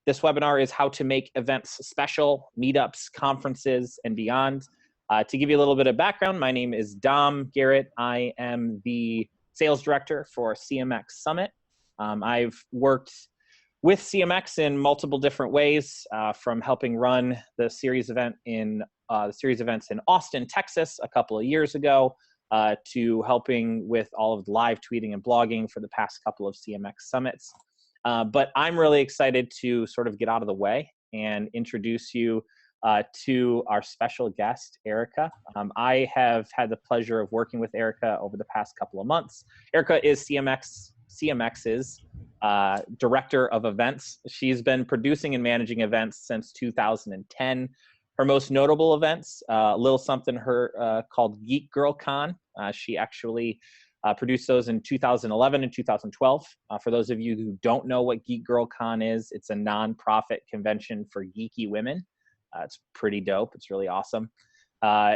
This webinar is how to make events special, meetups, conferences, and beyond. To give you a little bit of background, my name is Dom Garrett. I am the sales director for CMX Summit. I've worked with CMX in multiple different ways, from helping run the series events in Austin, Texas a couple of years ago, to helping with all of the live tweeting and blogging for the past couple of CMX Summits. But I'm really excited to sort of get out of the way and introduce you to our special guest, Erica. I have had the pleasure of working with Erica over the past couple of months. Erica is CMX's director of events. She's been producing and managing events since 2010. Her most notable events, a little something called Geek Girl Con. She actually produced those in 2011 and 2012. For those of you who don't know what Geek Girl Con is, it's a nonprofit convention for geeky women. It's pretty dope. It's really awesome.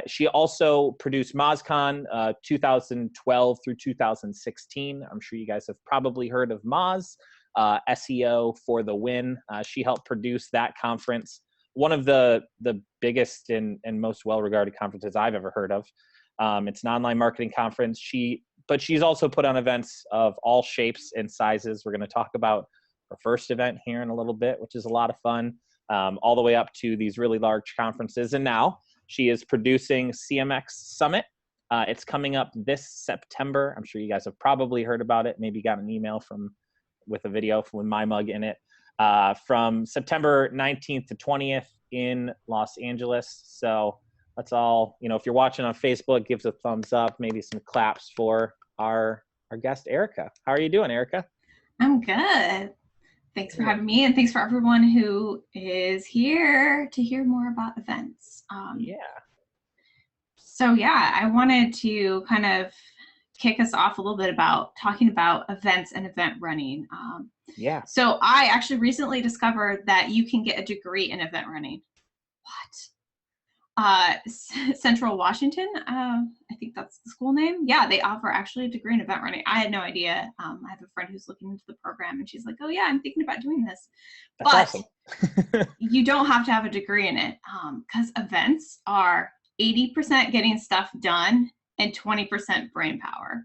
She also produced MozCon 2012 through 2016. I'm sure you guys have probably heard of Moz, SEO for the win. She helped produce that conference, one of the biggest and most well-regarded conferences I've ever heard of. It's an online marketing conference. But she's also put on events of all shapes and sizes. We're going to talk about her first event here in a little bit, which is a lot of fun. All the way up to these really large conferences. And now she is producing CMX Summit. It's coming up this September. I'm sure you guys have probably heard about it. Maybe got an email with a video with my mug in it. From September 19th to 20th in Los Angeles. So that's all, if you're watching on Facebook, give us a thumbs up, maybe some claps for our guest, Erica. How are you doing, Erica? I'm good. Thanks for having me, and thanks for everyone who is here to hear more about events. So I wanted to kind of kick us off a little bit about talking about events and event running. So I actually recently discovered that you can get a degree in event running. What? Central Washington, I think that's the school name. Yeah, they offer actually a degree in event running. I had no idea. I have a friend who's looking into the program, and she's like, "Oh yeah, I'm thinking about doing this." That's awesome. You don't have to have a degree in it, because events are 80% getting stuff done and 20% brain power.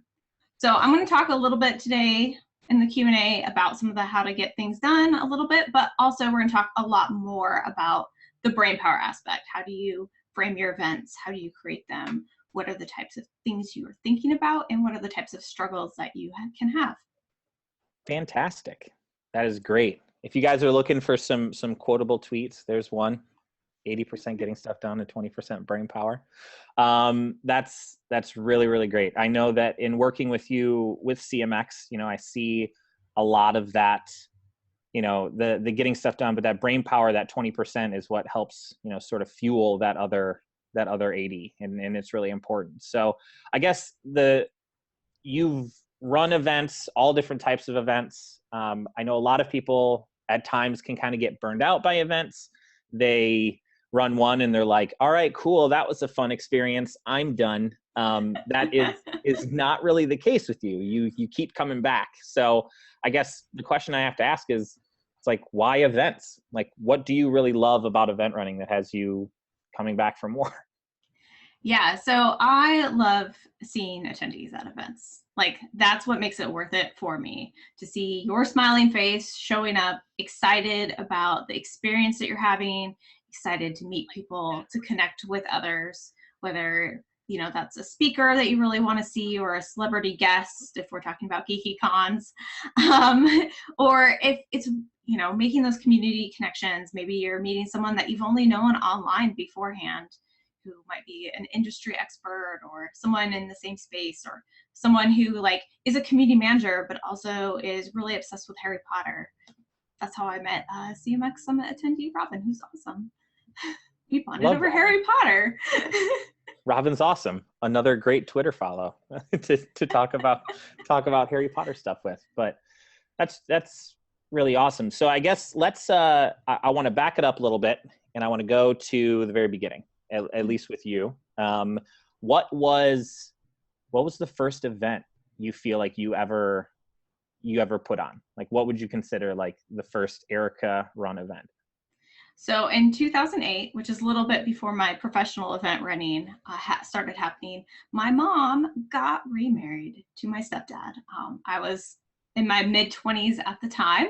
So I'm going to talk a little bit today in the Q&A about some of the how to get things done a little bit, but also we're going to talk a lot more about the brain power aspect. How do you frame your events? How do you create them? What are the types of things you are thinking about? And what are the types of struggles that you can have? Fantastic. That is great. If you guys are looking for some quotable tweets, there's one. 80% getting stuff done and 20% brain power. That's really, really great. I know that in working with you with CMX, I see a lot of that, the getting stuff done, but that brain power, that 20% is what helps, sort of fuel that other 80, and it's really important. So I guess you've run events, all different types of events. I know a lot of people at times can kind of get burned out by events. They run one and they're like, all right, cool. That was a fun experience. I'm done. That is not really the case with you. You keep coming back. So I guess the question I have to ask is, it's like, why events? Like, what do you really love about event running that has you coming back for more? Yeah, so I love seeing attendees at events. Like, that's what makes it worth it for me, to see your smiling face showing up, excited about the experience that you're having, excited to meet people, to connect with others, whether that's a speaker that you really want to see, or a celebrity guest, if we're talking about geeky cons, or if it's, making those community connections. Maybe you're meeting someone that you've only known online beforehand, who might be an industry expert, or someone in the same space, or someone who is a community manager, but also is really obsessed with Harry Potter. That's how I met CMX Summit attendee Robin, who's awesome. We bonded over Robin. Harry Potter. Robin's awesome. Another great Twitter follow to talk about Harry Potter stuff with. But that's really awesome. So I guess I want to back it up a little bit, and I want to go to the very beginning, at least with you. What was the first event you feel like you ever you ever put on? Like, what would you consider like the first Erica run event? So in 2008, which is a little bit before my professional event running started happening, my mom got remarried to my stepdad. I was in my mid-20s at the time,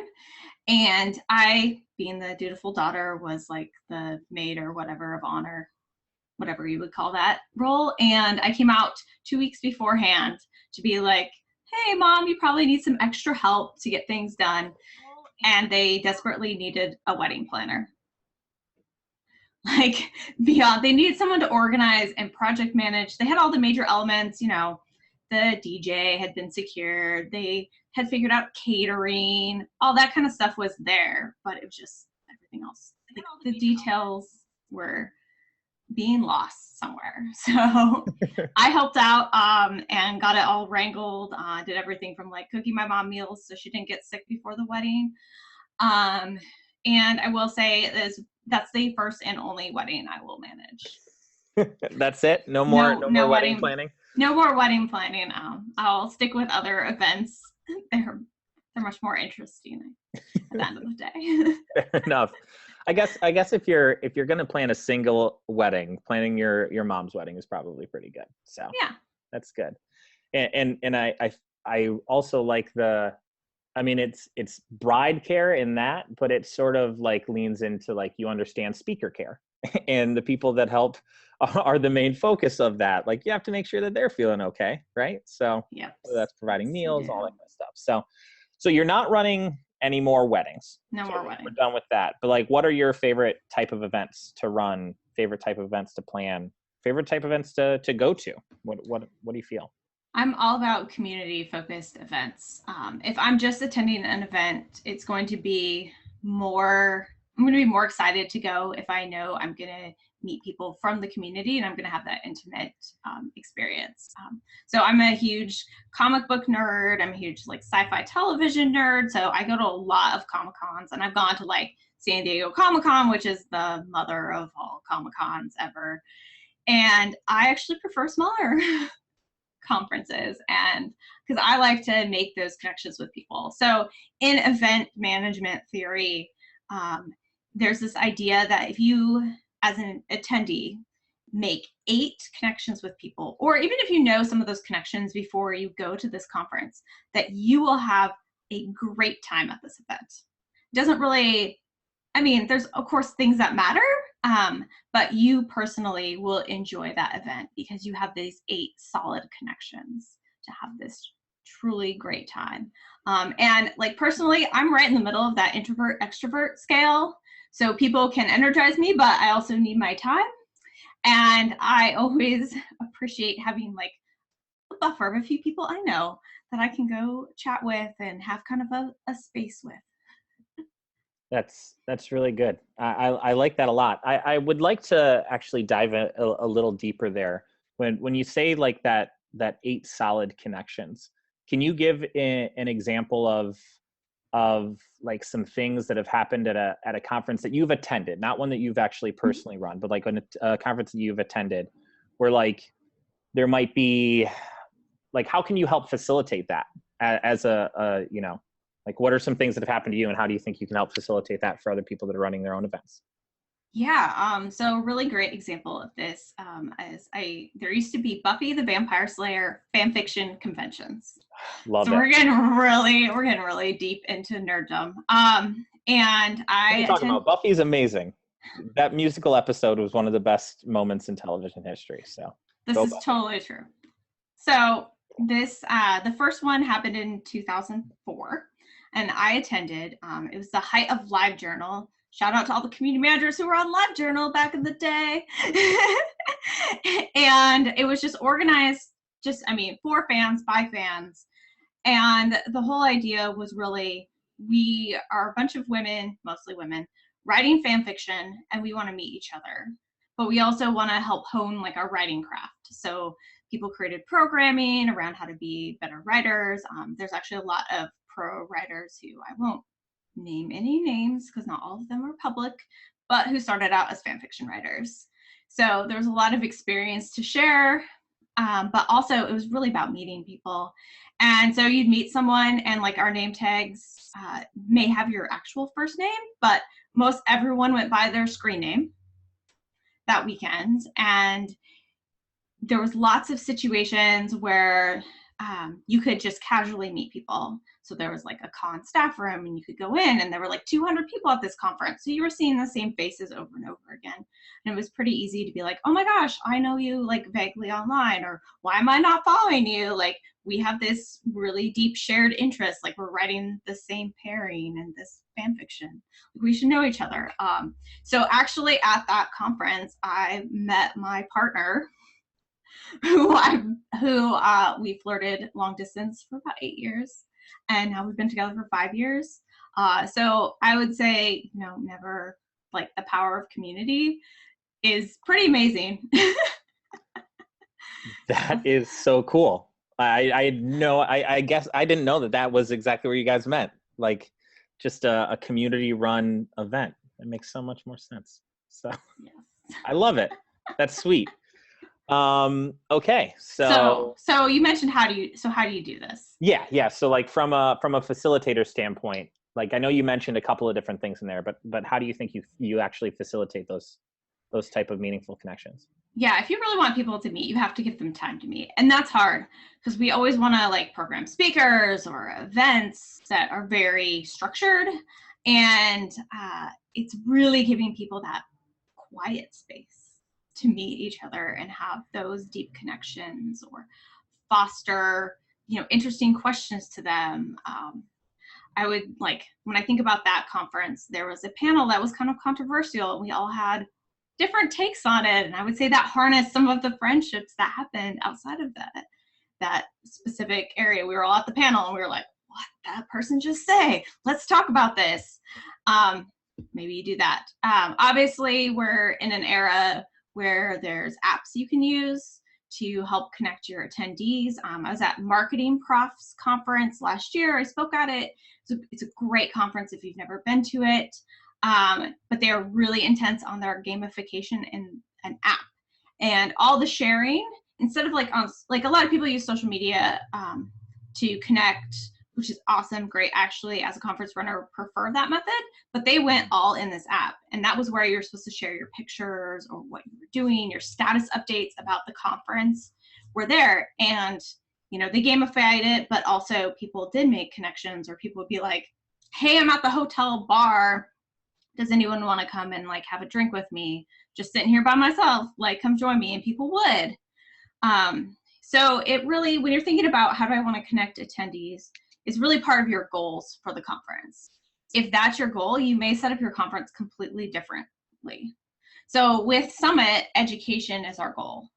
and I, being the dutiful daughter, was like the maid or whatever of honor, whatever you would call that role. And I came out 2 weeks beforehand to be like, hey, Mom, you probably need some extra help to get things done. And they desperately needed a wedding planner. Like, beyond, they needed someone to organize and project manage. They had all the major elements, you know, the DJ had been secured, they had figured out catering, all that kind of stuff was there, but it was just everything else. Like, the details were being lost somewhere. So I helped out and got it all wrangled, did everything from like cooking my mom meals so she didn't get sick before the wedding. And I will say that's the first and only wedding I will manage. That's it? No more wedding planning? No more wedding planning. I'll stick with other events. They're much more interesting at the end of the day. Fair enough. I guess if you're going to plan a single wedding, planning your mom's wedding is probably pretty good. So yeah, that's good. And I also like it's bride care in that, but it sort of like leans into like, you understand speaker care and the people that help are the main focus of that. Like, you have to make sure that they're feeling okay. Right. So yeah, that's providing meals, all that kind of stuff. So you're not running any more weddings. No more weddings. We're done with that. But like, what are your favorite type of events to run, favorite type of events to plan, favorite type of events to go to? What do you feel? I'm all about community-focused events. If I'm just attending an event, it's going to be more, I'm going to be more excited to go if I know I'm going to meet people from the community and I'm going to have that intimate experience. So I'm a huge comic book nerd. I'm a huge like sci-fi television nerd. So I go to a lot of Comic-Cons, and I've gone to like San Diego Comic-Con, which is the mother of all Comic-Cons ever. And I actually prefer smaller conferences, and because I like to make those connections with people. So in event management theory, there's this idea that if you, as an attendee, make 8 connections with people, or even if you know some of those connections before you go to this conference, that you will have a great time at this event. It doesn't really, I mean, there's of course things that matter, but you personally will enjoy that event because you have these 8 solid connections to have this truly great time. And like personally, I'm right in the middle of that introvert extrovert scale. So people can energize me, but I also need my time. And I always appreciate having like a buffer of a few people I know that I can go chat with and have kind of a space with. That's really good. I like that a lot. I would like to actually dive a little deeper there. When you say like that 8 solid connections, can you give an example of like some things that have happened at a conference that you've attended, not one that you've actually personally run, but like a conference that you've attended, where like there might be like, how can you help facilitate that as a you know, like, what are some things that have happened to you, and how do you think you can help facilitate that for other people that are running their own events? Yeah, so a really great example of this is there used to be Buffy the Vampire Slayer fan fiction conventions. Love so it. we're getting really deep into nerddom. And I talking about Buffy's amazing. That musical episode was one of the best moments in television history. So this is Buffy. Totally true. So this the first one happened in 2004. And I attended. It was the height of LiveJournal. Shout out to all the community managers who were on LiveJournal back in the day. And it was just organized, for fans, by fans. And the whole idea was really, we are a bunch of women, mostly women, writing fan fiction, and we want to meet each other. But we also want to help hone like our writing craft. So people created programming around how to be better writers. There's actually a lot of pro writers who I won't name any names because not all of them are public, but who started out as fan fiction writers. So there's a lot of experience to share. but also it was really about meeting people. And so you'd meet someone, and like our name tags may have your actual first name, but most everyone went by their screen name that weekend. And there was lots of situations where you could just casually meet people. So there was like a con staff room, and you could go in, and there were like 200 people at this conference. So you were seeing the same faces over and over again. And it was pretty easy to be like, oh my gosh, I know you like vaguely online, or why am I not following you? Like, we have this really deep shared interest. Like, we're writing the same pairing and this fan fiction. We should know each other. So actually at that conference, I met my partner, who we flirted long distance for about 8 years, and now we've been together for 5 years. So I would say, never, like, the power of community is pretty amazing. That is so cool. I guess I didn't know that was exactly where you guys met. Like, just a community run event. It makes so much more sense. So Yes. I love it. That's sweet. Okay. So you mentioned how do you do this? Yeah. So like from a facilitator standpoint, like I know you mentioned a couple of different things in there, but how do you think you actually facilitate those type of meaningful connections? Yeah, if you really want people to meet, you have to give them time to meet. And that's hard because we always want to like program speakers or events that are very structured. And it's really giving people that quiet space to meet each other and have those deep connections, or foster, interesting questions to them. I would like, when I think about that conference, there was a panel that was kind of controversial, and we all had different takes on it. And I would say that harnessed some of the friendships that happened outside of that specific area. We were all at the panel, and we were like, what did that person just say? Let's talk about this. Maybe you do that. Obviously, we're in an era where there's apps you can use to help connect your attendees. I was at Marketing Profs conference last year. I spoke at it. It's a great conference if you've never been to it. But they're really intense on their gamification in an app, and all the sharing, instead of like a lot of people use social media to connect, which is awesome, great. Actually, as a conference runner, prefer that method, but they went all in this app, and that was where you're supposed to share your pictures or what you were doing, your status updates about the conference were there. And they gamified it, but also people did make connections, or people would be like, hey, I'm at the hotel bar, does anyone want to come and like have a drink with me? Just sitting here by myself, like, come join me. And people would. So it really, when you're thinking about how do I want to connect attendees, it's really part of your goals for the conference. If that's your goal, you may set up your conference completely differently. So with Summit, education is our goal.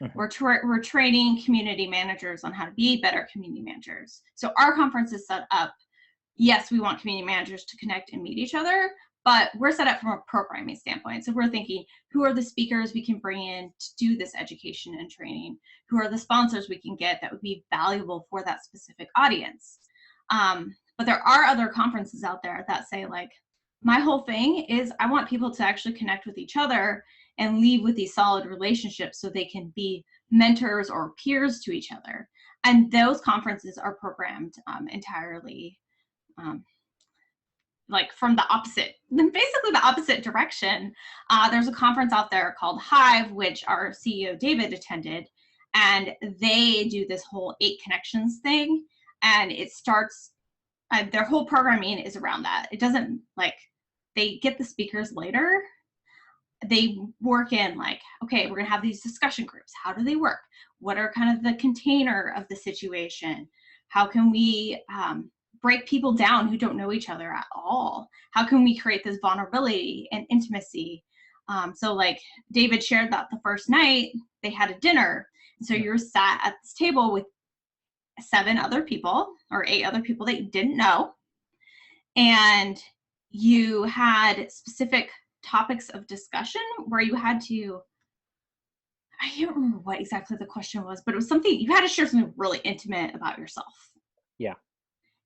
Mm-hmm. We're training community managers on how to be better community managers. So our conference is set up, yes, we want community managers to connect and meet each other, but we're set up from a programming standpoint. So we're thinking, who are the speakers we can bring in to do this education and training? Who are the sponsors we can get that would be valuable for that specific audience? But there are other conferences out there that say, like, my whole thing is I want people to actually connect with each other and leave with these solid relationships so they can be mentors or peers to each other. And those conferences are programmed entirely like from basically the opposite direction. There's a conference out there called Hive, which our CEO David attended, and they do this whole 8 connections thing, and it starts, their whole programming is around that. It doesn't, like, they get the speakers later. They work in like, okay, we're gonna have these discussion groups. How do they work? What are kind of the container of the situation? How can we break people down who don't know each other at all? How can we create this vulnerability and intimacy? So like David shared that the first night they had a dinner. So you're sat at this table with 7 other people or 8 other people that you didn't know. And you had specific topics of discussion where you had to, I can't remember what exactly the question was, but it was something, you had to share something really intimate about yourself. Yeah.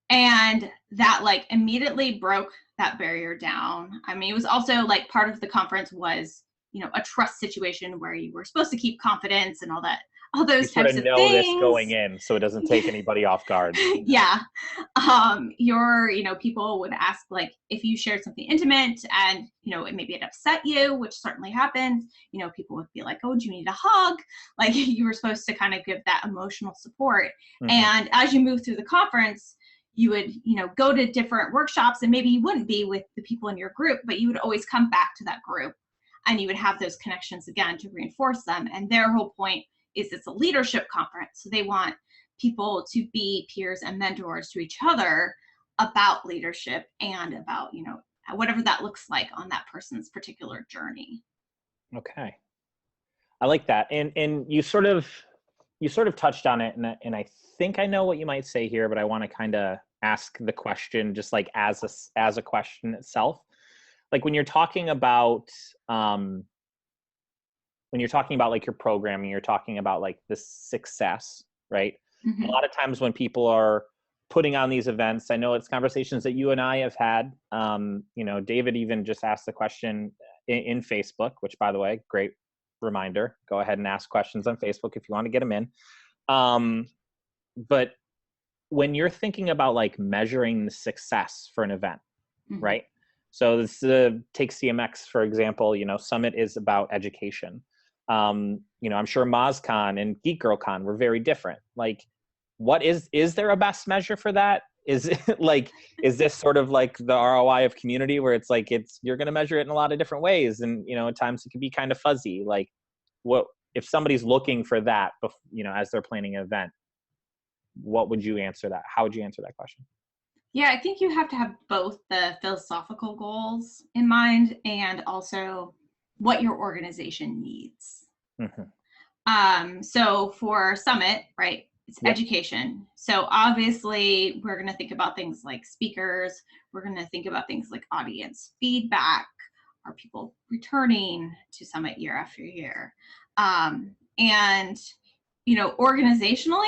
And that like immediately broke that barrier down. I mean, it was also like part of the conference was, a trust situation where you were supposed to keep confidence and all those You types sort of of know things. this going in, so it doesn't take anybody off guard. Yeah. People would ask, like, if you shared something intimate and, maybe it upset you, which certainly happens, people would be like, oh, do you need a hug? Like, you were supposed to kind of give that emotional support. Mm-hmm. And as you move through the conference, you would, go to different workshops, and maybe you wouldn't be with the people in your group, but you would always come back to that group and you would have those connections again to reinforce them. And their whole point is it's a leadership conference. So they want people to be peers and mentors to each other about leadership and about, whatever that looks like on that person's particular journey. Okay. I like that. And you sort of touched on it, and I think I know what you might say here, but I want to kind of ask the question just like as a question itself. Like when you're talking about like your programming, you're talking about like the success, right? Mm-hmm. A lot of times when people are putting on these events, I know it's conversations that you and I have had. David even just asked the question in Facebook, which, by the way, great reminder. Go ahead and ask questions on Facebook if you want to get them in. But when you're thinking about like measuring the success for an event, mm-hmm. right? So this take CMX, for example, Summit is about education. I'm sure MozCon and Geek Girl Con were very different. Like, what is there a best measure for that? Is it like, is this sort of like the ROI of community where it's like, you're going to measure it in a lot of different ways. And, at times it can be kind of fuzzy. Like what, if somebody's looking for that, as they're planning an event, what would you answer that? How would you answer that question? Yeah, I think you have to have both the philosophical goals in mind and also what your organization needs. Mm-hmm. So for Summit, right, it's education. So obviously we're going to think about things like speakers. We're going to think about things like audience feedback. Are people returning to Summit year after year? And, organizationally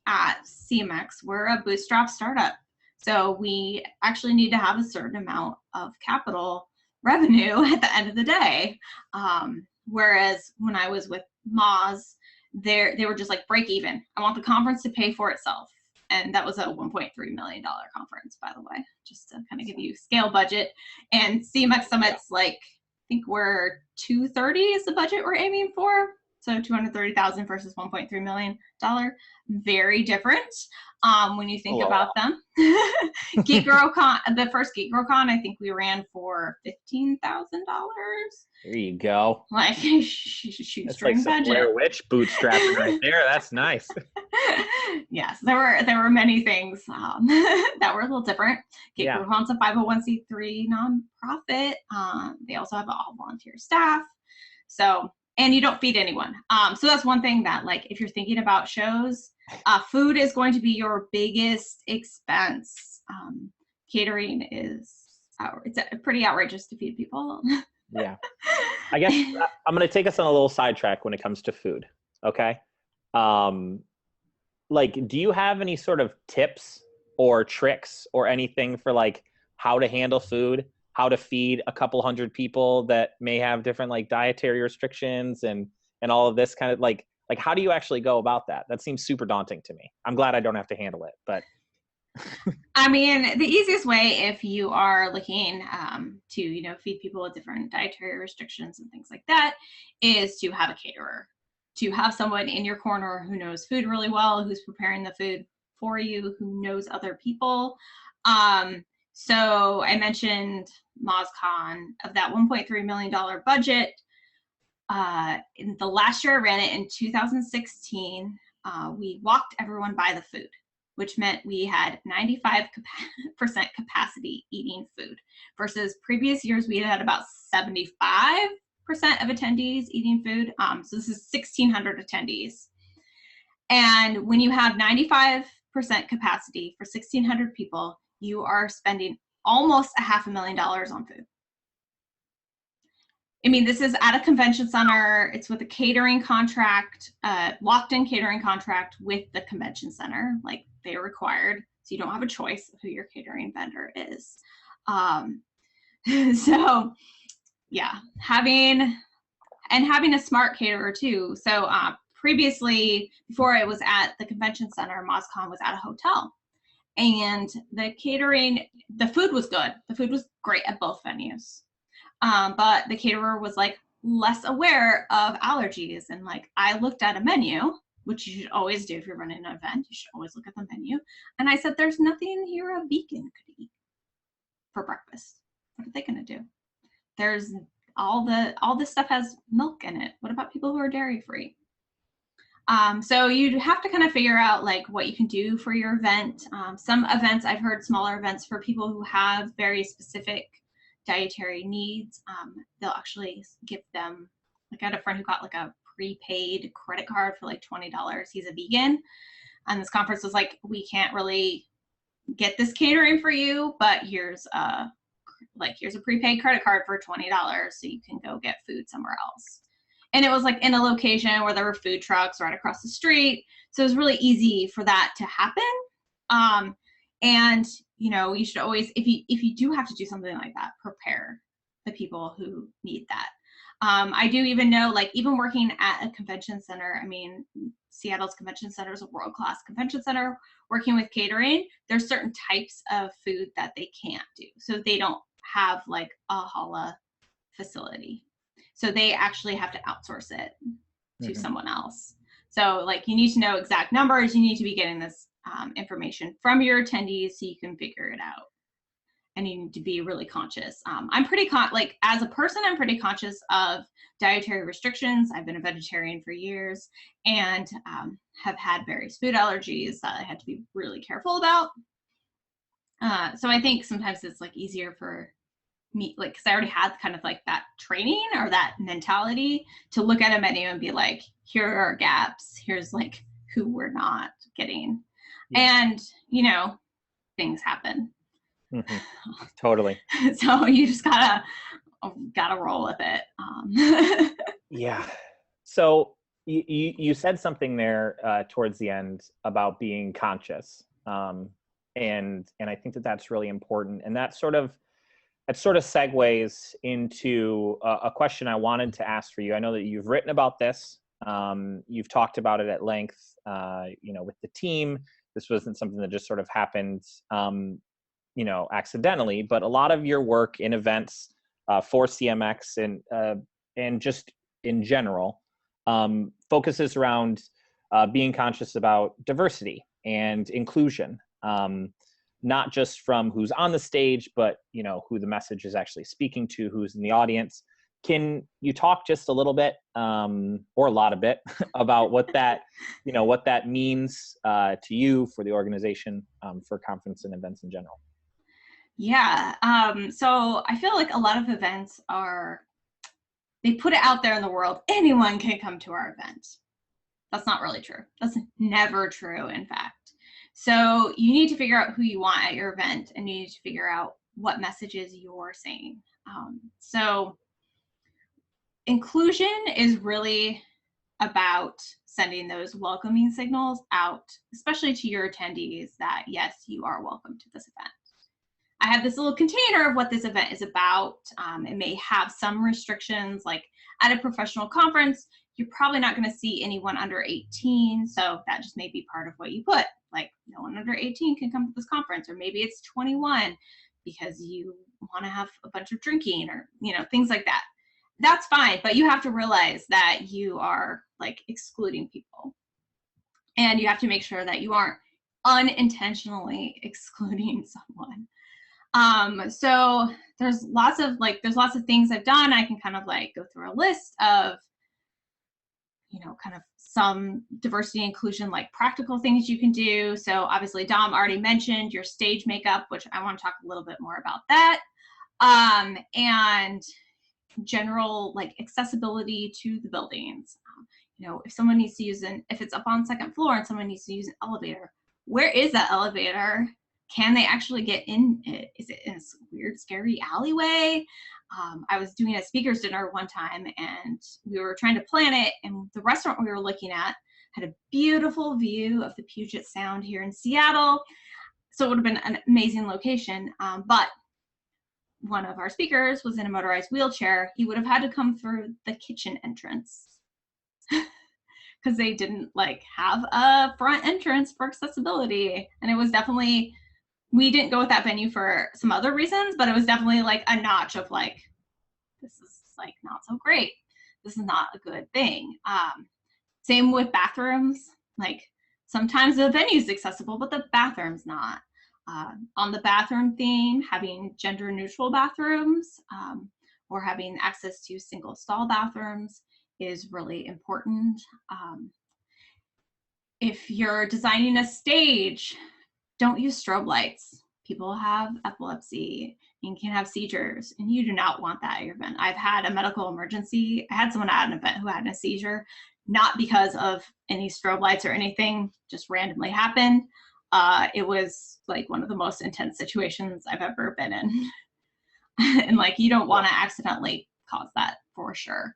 at CMX, we're a bootstrap startup. So we actually need to have a certain amount of capital revenue at the end of the day. Whereas when I was with Moz, they were just like, break even. I want the conference to pay for itself. And that was a $1.3 million conference, by the way, just to kind of give you scale budget. And CMX Summit's like, I think we're 230 is the budget we're aiming for. So 230,000 versus $1.3 million. Very different when you think about them. Geek Girl Con, the first Geek Girl Con, I think we ran for $15,000. There you go. Like shoestring like budget. Blair Witch bootstrapping right there. That's nice. Yes, there were many things that were a little different. Geek Girl Con's a 501c3 nonprofit. They also have all volunteer staff. So. And you don't feed anyone. So that's one thing that, like, if you're thinking about shows, food is going to be your biggest expense. Catering it's pretty outrageous to feed people. Yeah. I guess I'm going to take us on a little sidetrack when it comes to food. Okay. Like, do you have any sort of tips or tricks or anything for like how to handle food? How to feed a couple hundred people that may have different like dietary restrictions and all of this kind of like how do you actually go about that? That seems super daunting to me. I'm glad I don't have to handle it, but. I mean, the easiest way if you are looking to, feed people with different dietary restrictions and things like that is to have a caterer, to have someone in your corner who knows food really well, who's preparing the food for you, who knows other people. So I mentioned MozCon. Of that $1.3 million budget, in the last year I ran it in 2016, we walked everyone by the food, which meant we had 95% capacity eating food versus previous years we had about 75% of attendees eating food. So this is 1,600 attendees. And when you have 95% capacity for 1,600 people, you are spending almost $500,000 on food. I mean, this is at a convention center. It's with a catering contract, locked-in catering contract with the convention center. Like, they're required, so you don't have a choice of who your catering vendor is. So, yeah, having and having a smart caterer too. So previously, before it was at the convention center, MozCon was at a hotel. And the catering, the food was good. The food was great at both venues. But the caterer was like less aware of allergies. And like, I looked at a menu, which you should always do if you're running an event. You should always look at the menu. And I said, there's nothing here a vegan could eat for breakfast. What are they going to do? There's all this stuff has milk in it. What about people who are dairy free? So you have to kind of figure out like what you can do for your event. Some events, I've heard smaller events for people who have very specific dietary needs, they'll actually give them, like I had a friend who got like a prepaid credit card for like $20. He's a vegan. And this conference was like, we can't really get this catering for you, but here's a prepaid credit card for $20 so you can go get food somewhere else. And it was like in a location where there were food trucks right across the street. So it was really easy for that to happen. And you know, you should always, if you do have to do something like that, prepare the people who need that. I do even know, like even working at a convention center, I mean, Seattle's convention center is a world-class convention center. Working with catering, there's certain types of food that they can't do. So they don't have like a challah facility. So they actually have to outsource it to someone else. So like you need to know exact numbers. You need to be getting this information from your attendees so you can figure it out. And you need to be really conscious. I'm pretty like as a person, I'm pretty conscious of dietary restrictions. I've been a vegetarian for years and have had various food allergies that I had to be really careful about. So I think sometimes it's like easier for me, like, cause I already had kind of like that training or that mentality to look at a menu and be like, here are our gaps. Here's like who we're not getting. Yeah. And, you know, things happen. Mm-hmm. Totally. So you just gotta roll with it. Yeah. So you said something there towards the end about being conscious, and I think that's really important. And that sort of segues into a question I wanted to ask for you. I know that you've written about this. You've talked about it at length. You know, with the team. This wasn't something that just sort of happened. You know, accidentally, but a lot of your work in events for CMX and just in general focuses around being conscious about diversity and inclusion, not just from who's on the stage, but you know who the message is actually speaking to, who's in the audience. Can you talk just a little bit, or a lot of bit, about what that means to you, for the organization, for conference and events in general? Yeah. So I feel like a lot of events they put it out there in the world, anyone can come to our event. That's not really true. That's never true, in fact. So you need to figure out who you want at your event, and you need to figure out what messages you're saying. So inclusion is really about sending those welcoming signals out, especially to your attendees, that yes, you are welcome to this event. I have this little container of what this event is about. It may have some restrictions, like at a professional conference, you're probably not going to see anyone under 18. So that just may be part of what you put, like no one under 18 can come to this conference, or maybe it's 21 because you want to have a bunch of drinking, or, you know, things like that. That's fine, but you have to realize that you are like excluding people, and you have to make sure that you aren't unintentionally excluding someone. So there's lots of things I've done. I can kind of like go through a list of, you know, kind of some diversity inclusion, like practical things you can do. So obviously Dom already mentioned your stage makeup, which I want to talk a little bit more about that. And general like accessibility to the buildings. You know, if someone needs to use if it's up on second floor and someone needs to use an elevator, where is that elevator? Can they actually get in it? Is it in a weird, scary alleyway? I was doing a speaker's dinner one time, and we were trying to plan it, and the restaurant we were looking at had a beautiful view of the Puget Sound here in Seattle. So it would have been an amazing location. But one of our speakers was in a motorized wheelchair, he would have had to come through the kitchen entrance because they didn't like have a front entrance for accessibility. And it was definitely, we didn't go with that venue for some other reasons, but it was definitely like a notch of like, this is like not so great. This is not a good thing. Same with bathrooms. Like sometimes the venue's accessible, but the bathroom's not. On the bathroom theme, having gender neutral bathrooms or having access to single stall bathrooms is really important. If you're designing a stage, don't use strobe lights. People have epilepsy and can have seizures, and you do not want that at your event. I've had a medical emergency. I had someone at an event who had a seizure, not because of any strobe lights or anything, just randomly happened. It was like one of the most intense situations I've ever been in. And like, you don't want to accidentally cause that for sure.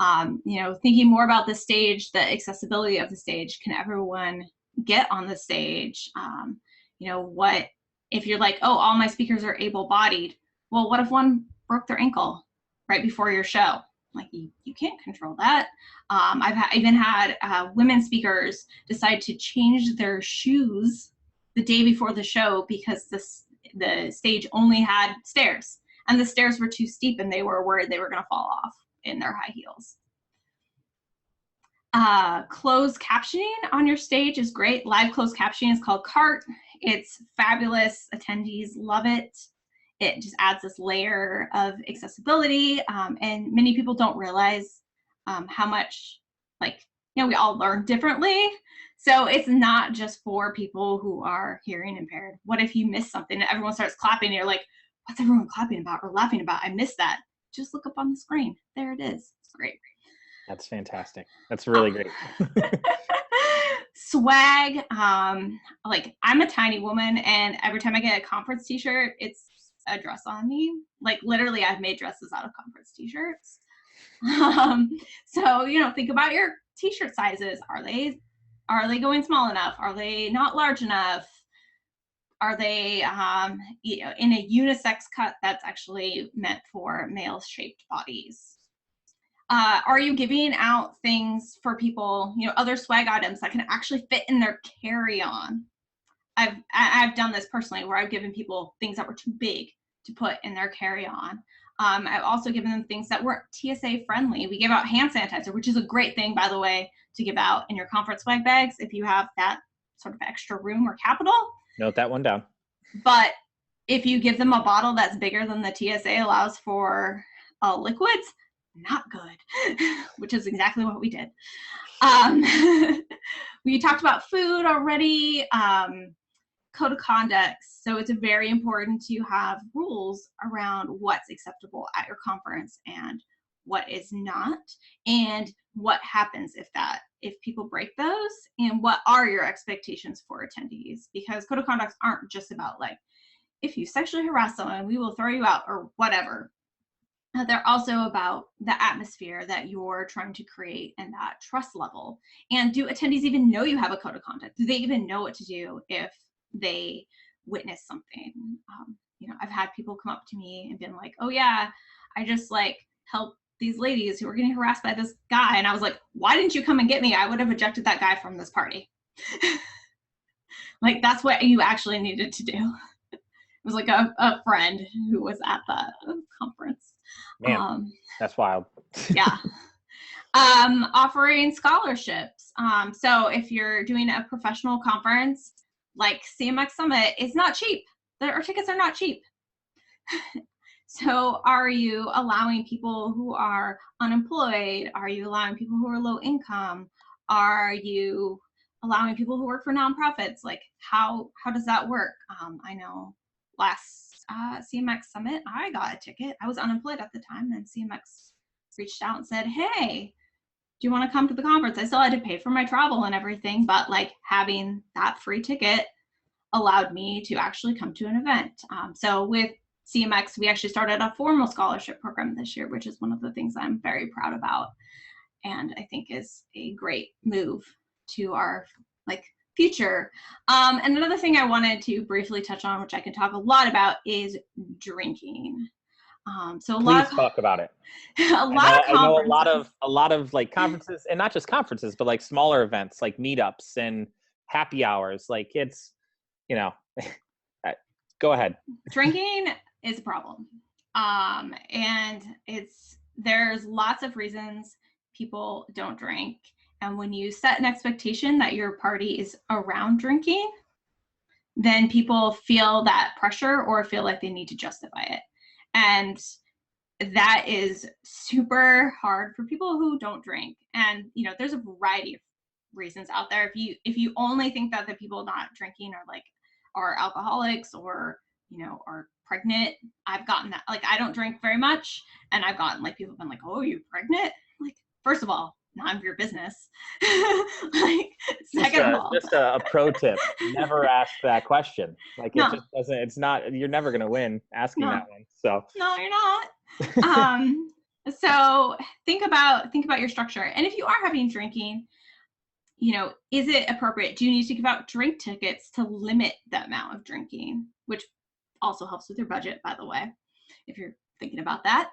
You know, thinking more about the stage, the accessibility of the stage, can everyone get on the stage? You know, what if you're like, oh, all my speakers are able-bodied? Well, what if one broke their ankle right before your show? Like, you can't control that. I've even had women speakers decide to change their shoes the day before the show because the stage only had stairs, and the stairs were too steep and they were worried they were going to fall off in their high heels. Closed captioning on your stage is great. Live closed captioning is called CART. It's fabulous. Attendees love it. It just adds this layer of accessibility, and many people don't realize how much, like, you know, we all learn differently. So it's not just for people who are hearing impaired. What if you miss something and everyone starts clapping and you're like, what's everyone clapping about or laughing about? I missed that. Just look up on the screen. There it is. It's great. That's fantastic. That's really great. Swag. Like, I'm a tiny woman, and every time I get a conference t-shirt, it's a dress on me. Like, literally, I've made dresses out of conference t-shirts. So, you know, think about your t-shirt sizes. Are they going small enough? Are they not large enough? Are they you know, in a unisex cut that's actually meant for male-shaped bodies? Are you giving out things for people, you know, other swag items that can actually fit in their carry-on? I've done this personally, where I've given people things that were too big to put in their carry-on. I've also given them things that weren't TSA friendly. We gave out hand sanitizer, which is a great thing, by the way, to give out in your conference swag bags if you have that sort of extra room or capital. Note that one down. But if you give them a bottle that's bigger than the TSA allows for liquids, not good, which is exactly what we did. We talked about food already, code of conduct. So it's very important to have rules around what's acceptable at your conference and what is not, and what happens if people break those, and what are your expectations for attendees. Because code of conducts aren't just about like, if you sexually harass someone, we will throw you out or whatever. They're also about the atmosphere that you're trying to create and that trust level. And do attendees even know you have a code of conduct? Do they even know what to do if they witness something? You know, I've had people come up to me and been like, oh yeah, I just like helped these ladies who were getting harassed by this guy. And I was like, why didn't you come and get me? I would have ejected that guy from this party. Like, that's what you actually needed to do. It was like a friend who was at the conference. Man, that's wild. Yeah. Offering scholarships. So if you're doing a professional conference like CMX Summit, it's not cheap. Our tickets are not cheap. So are you allowing people who are unemployed? Are you allowing people who are low income? Are you allowing people who work for nonprofits? Like, how does that work? I know last CMX Summit, I got a ticket. I was unemployed at the time, and CMX reached out and said, hey, do you want to come to the conference? I still had to pay for my travel and everything, but like, having that free ticket allowed me to actually come to an event. So with CMX, we actually started a formal scholarship program this year, which is one of the things I'm very proud about, and I think is a great move to our like future. And another thing I wanted to briefly touch on, which I can talk a lot about, is drinking. So Please talk about it. a lot of I know conferences. a lot of like conferences, and not just conferences, but like smaller events like meetups and happy hours. Like it's, you know, go ahead. Drinking is a problem. And there's lots of reasons people don't drink. And when you set an expectation that your party is around drinking, then people feel that pressure or feel like they need to justify it. And that is super hard for people who don't drink. And there's a variety of reasons out there. If you only think that the people not drinking are alcoholics or are pregnant, I've gotten that. Like, I don't drink very much, and I've gotten people have been like, "Oh, you pregnant?" Like, first of all, none of your business. Like, second of all, just a pro tip: never ask that question. Like, no, it just doesn't. It's not. You're never gonna win asking that one. So no, you're not. So think about your structure, and if you are having drinking, is it appropriate? Do you need to give out drink tickets to limit the amount of drinking, which also helps with your budget, by the way, if you're thinking about that.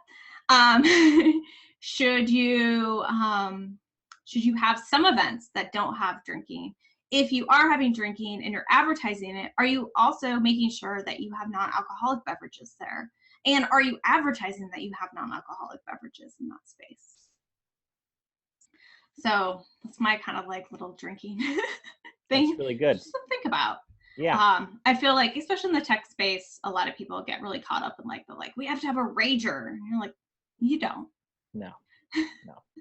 Should you have some events that don't have drinking? If you are having drinking and you're advertising it, are you also making sure that you have non-alcoholic beverages there? And are you advertising that you have non-alcoholic beverages in that space? So that's my kind of little drinking thing. That's really good. Just to think about. Yeah. I feel like, especially in the tech space, a lot of people get really caught up in we have to have a rager. And you're like, you don't. No.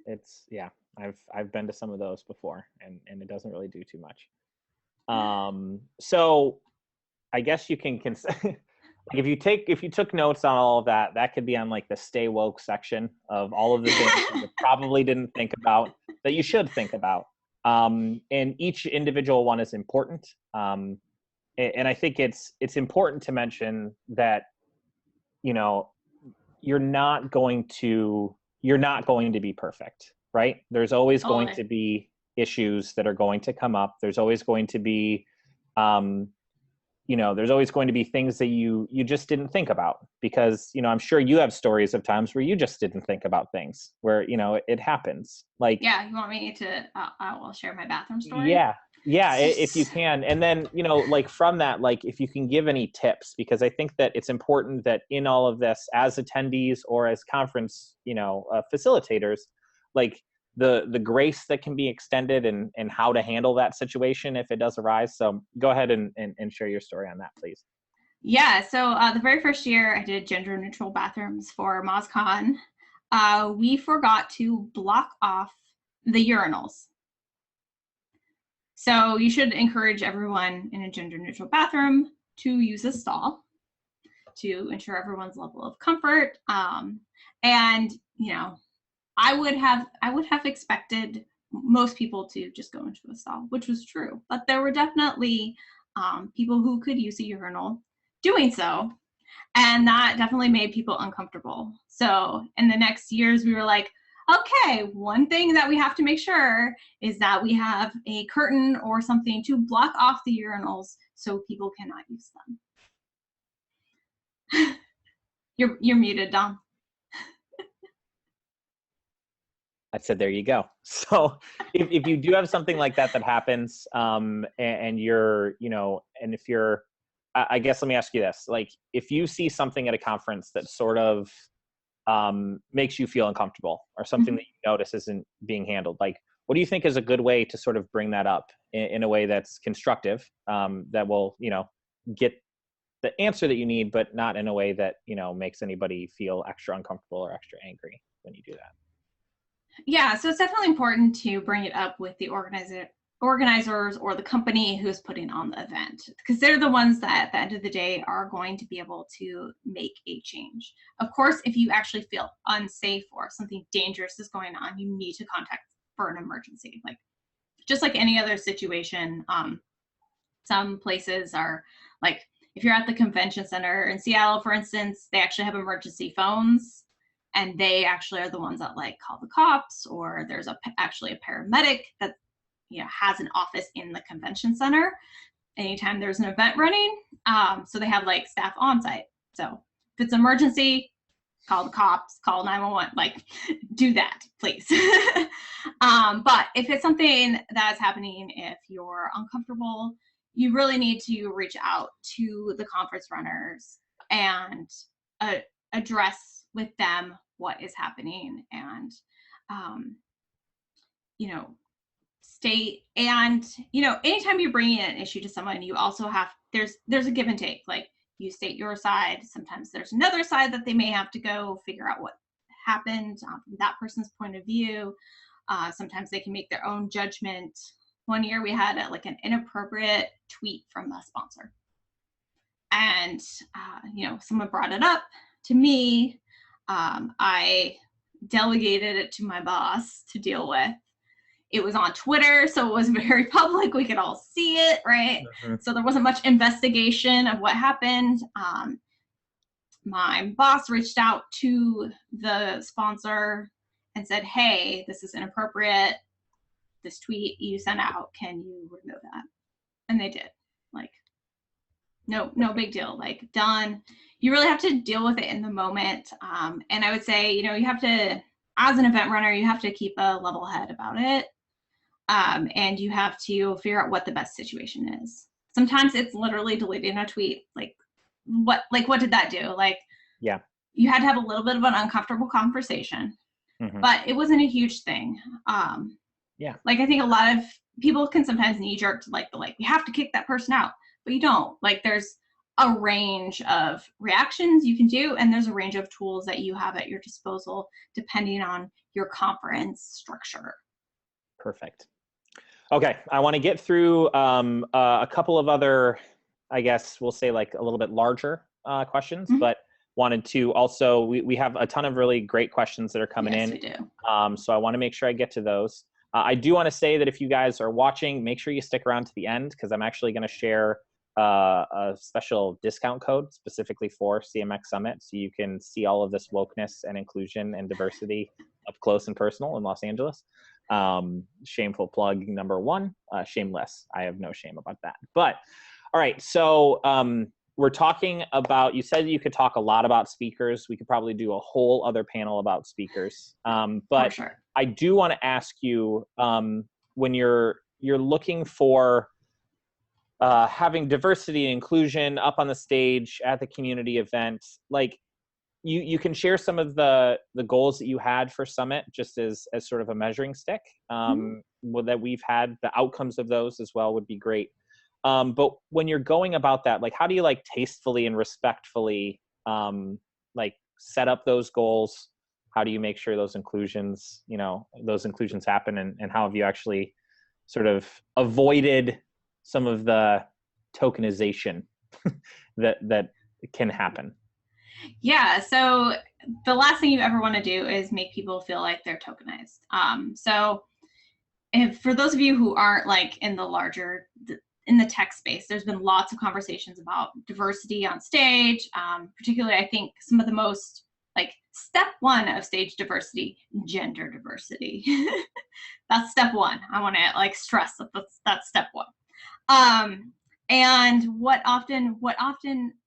It's I've been to some of those before, and it doesn't really do too much. So I guess you can if you took notes on all of that, that could be on the stay woke section of all of the things you probably didn't think about that you should think about. And each individual one is important. And I think it's important to mention that, you're not going to be perfect, right? There's always going to be issues that are going to come up. There's always going to be, there's always going to be things that you just didn't think about, because, I'm sure you have stories of times where you just didn't think about things where, it happens. Yeah. You want me to, I will share my bathroom story. Yeah. If you can. And then, from that, if you can give any tips, because I think that it's important that in all of this, as attendees or as conference, facilitators, the grace that can be extended and how to handle that situation if it does arise. So go ahead and share your story on that, please. Yeah. So the very first year I did gender neutral bathrooms for MozCon, we forgot to block off the urinals. So you should encourage everyone in a gender neutral bathroom to use a stall to ensure everyone's level of comfort. And I would have expected most people to just go into a stall, which was true, but there were definitely people who could use a urinal doing so, and that definitely made people uncomfortable. So in the next years, we were like, okay, one thing that we have to make sure is that we have a curtain or something to block off the urinals so people cannot use them. You're muted, Dom. I said, there you go. So if you do have something like that happens, and you're, and if you're, I guess, let me ask you this, if you see something at a conference that sort of makes you feel uncomfortable, or something that you notice isn't being handled, what do you think is a good way to sort of bring that up in a way that's constructive, that will, get the answer that you need, but not in a way that, makes anybody feel extra uncomfortable or extra angry when you do that? Yeah, so it's definitely important to bring it up with the organizers or the company who's putting on the event, because they're the ones that at the end of the day are going to be able to make a change. Of course, if you actually feel unsafe or something dangerous is going on, you need to contact for an emergency. Just like any other situation, some places are if you're at the convention center in Seattle, for instance, they actually have emergency phones, and they actually are the ones that call the cops, or there's actually a paramedic that has an office in the convention center anytime there's an event running. So they have staff on site. So if it's emergency, call the cops, call 911, like do that, please. But if it's something that's happening, if you're uncomfortable, you really need to reach out to the conference runners and address with them what is happening, and state, and anytime you're bringing an issue to someone, you also have, there's a give and take. Like, you state your side, sometimes there's another side that they may have to go figure out what happened from that person's point of view. Sometimes they can make their own judgment. One year we had an inappropriate tweet from a sponsor, and someone brought it up to me. I delegated it to my boss to deal with. It was on Twitter, so it was very public. We could all see it, right? Mm-hmm. So there wasn't much investigation of what happened. My boss reached out to the sponsor and said, hey, this is inappropriate. This tweet you sent out, can you remove that? And they did. Like, no big deal. Like, done. You really have to deal with it in the moment. And I would say, you have to, as an event runner, you have to keep a level head about it. And you have to figure out what the best situation is. Sometimes it's literally deleting a tweet. What did that do? Yeah, you had to have a little bit of an uncomfortable conversation, mm-hmm. but it wasn't a huge thing. Yeah. I think a lot of people can sometimes knee jerk to we have to kick that person out, but you don't. There's a range of reactions you can do, and there's a range of tools that you have at your disposal depending on your conference structure. Perfect. Okay, I want to get through a couple of other, I guess we'll say a little bit larger questions, mm-hmm. but wanted to also, we have a ton of really great questions that are coming in. Yes, we do. So I want to make sure I get to those. I do want to say that if you guys are watching, make sure you stick around to the end, because I'm actually going to share a special discount code specifically for CMX Summit, so you can see all of this wokeness and inclusion and diversity up close and personal in Los Angeles. Shameful plug number one, shameless. I have no shame about that. But all right, so we're talking about, you said you could talk a lot about speakers. We could probably do a whole other panel about speakers. But sure. I do want to ask you, when you're looking for having diversity and inclusion up on the stage at the community event, you can share some of the goals that you had for Summit, just as sort of a measuring stick, mm-hmm. that we've had. The outcomes of those as well would be great. But when you're going about that, how do you tastefully and respectfully set up those goals? How do you make sure those inclusions happen, and how have you actually sort of avoided some of the tokenization that can happen? Yeah, so the last thing you ever want to do is make people feel like they're tokenized. So for those of you who aren't in the tech space, there's been lots of conversations about diversity on stage, particularly I think some of the most step one of stage diversity, gender diversity. That's step one. I want to stress that that's step one. And what often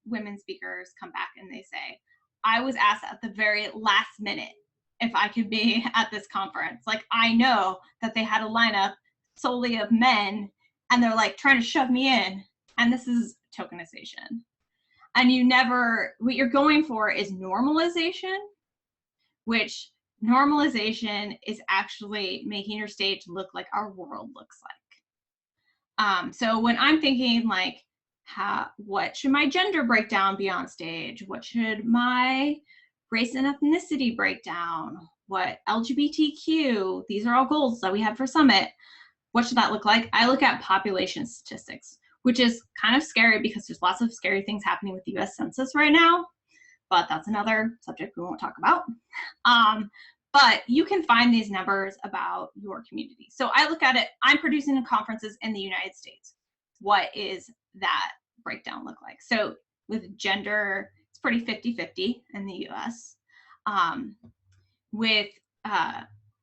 women speakers come back and they say, I was asked at the very last minute if I could be at this conference. I know that they had a lineup solely of men, and they're trying to shove me in, and this is tokenization. And what you're going for is normalization, which normalization is actually making your stage look like our world looks like. So when I'm thinking what should my gender breakdown be on stage? What should my race and ethnicity breakdown? What LGBTQ? These are all goals that we have for Summit. What should that look like? I look at population statistics, which is kind of scary because there's lots of scary things happening with the US Census right now, but that's another subject we won't talk about. But you can find these numbers about your community. So I look at it, I'm producing conferences in the United States. What is that breakdown look like? So with gender, it's pretty 50-50 in the US. With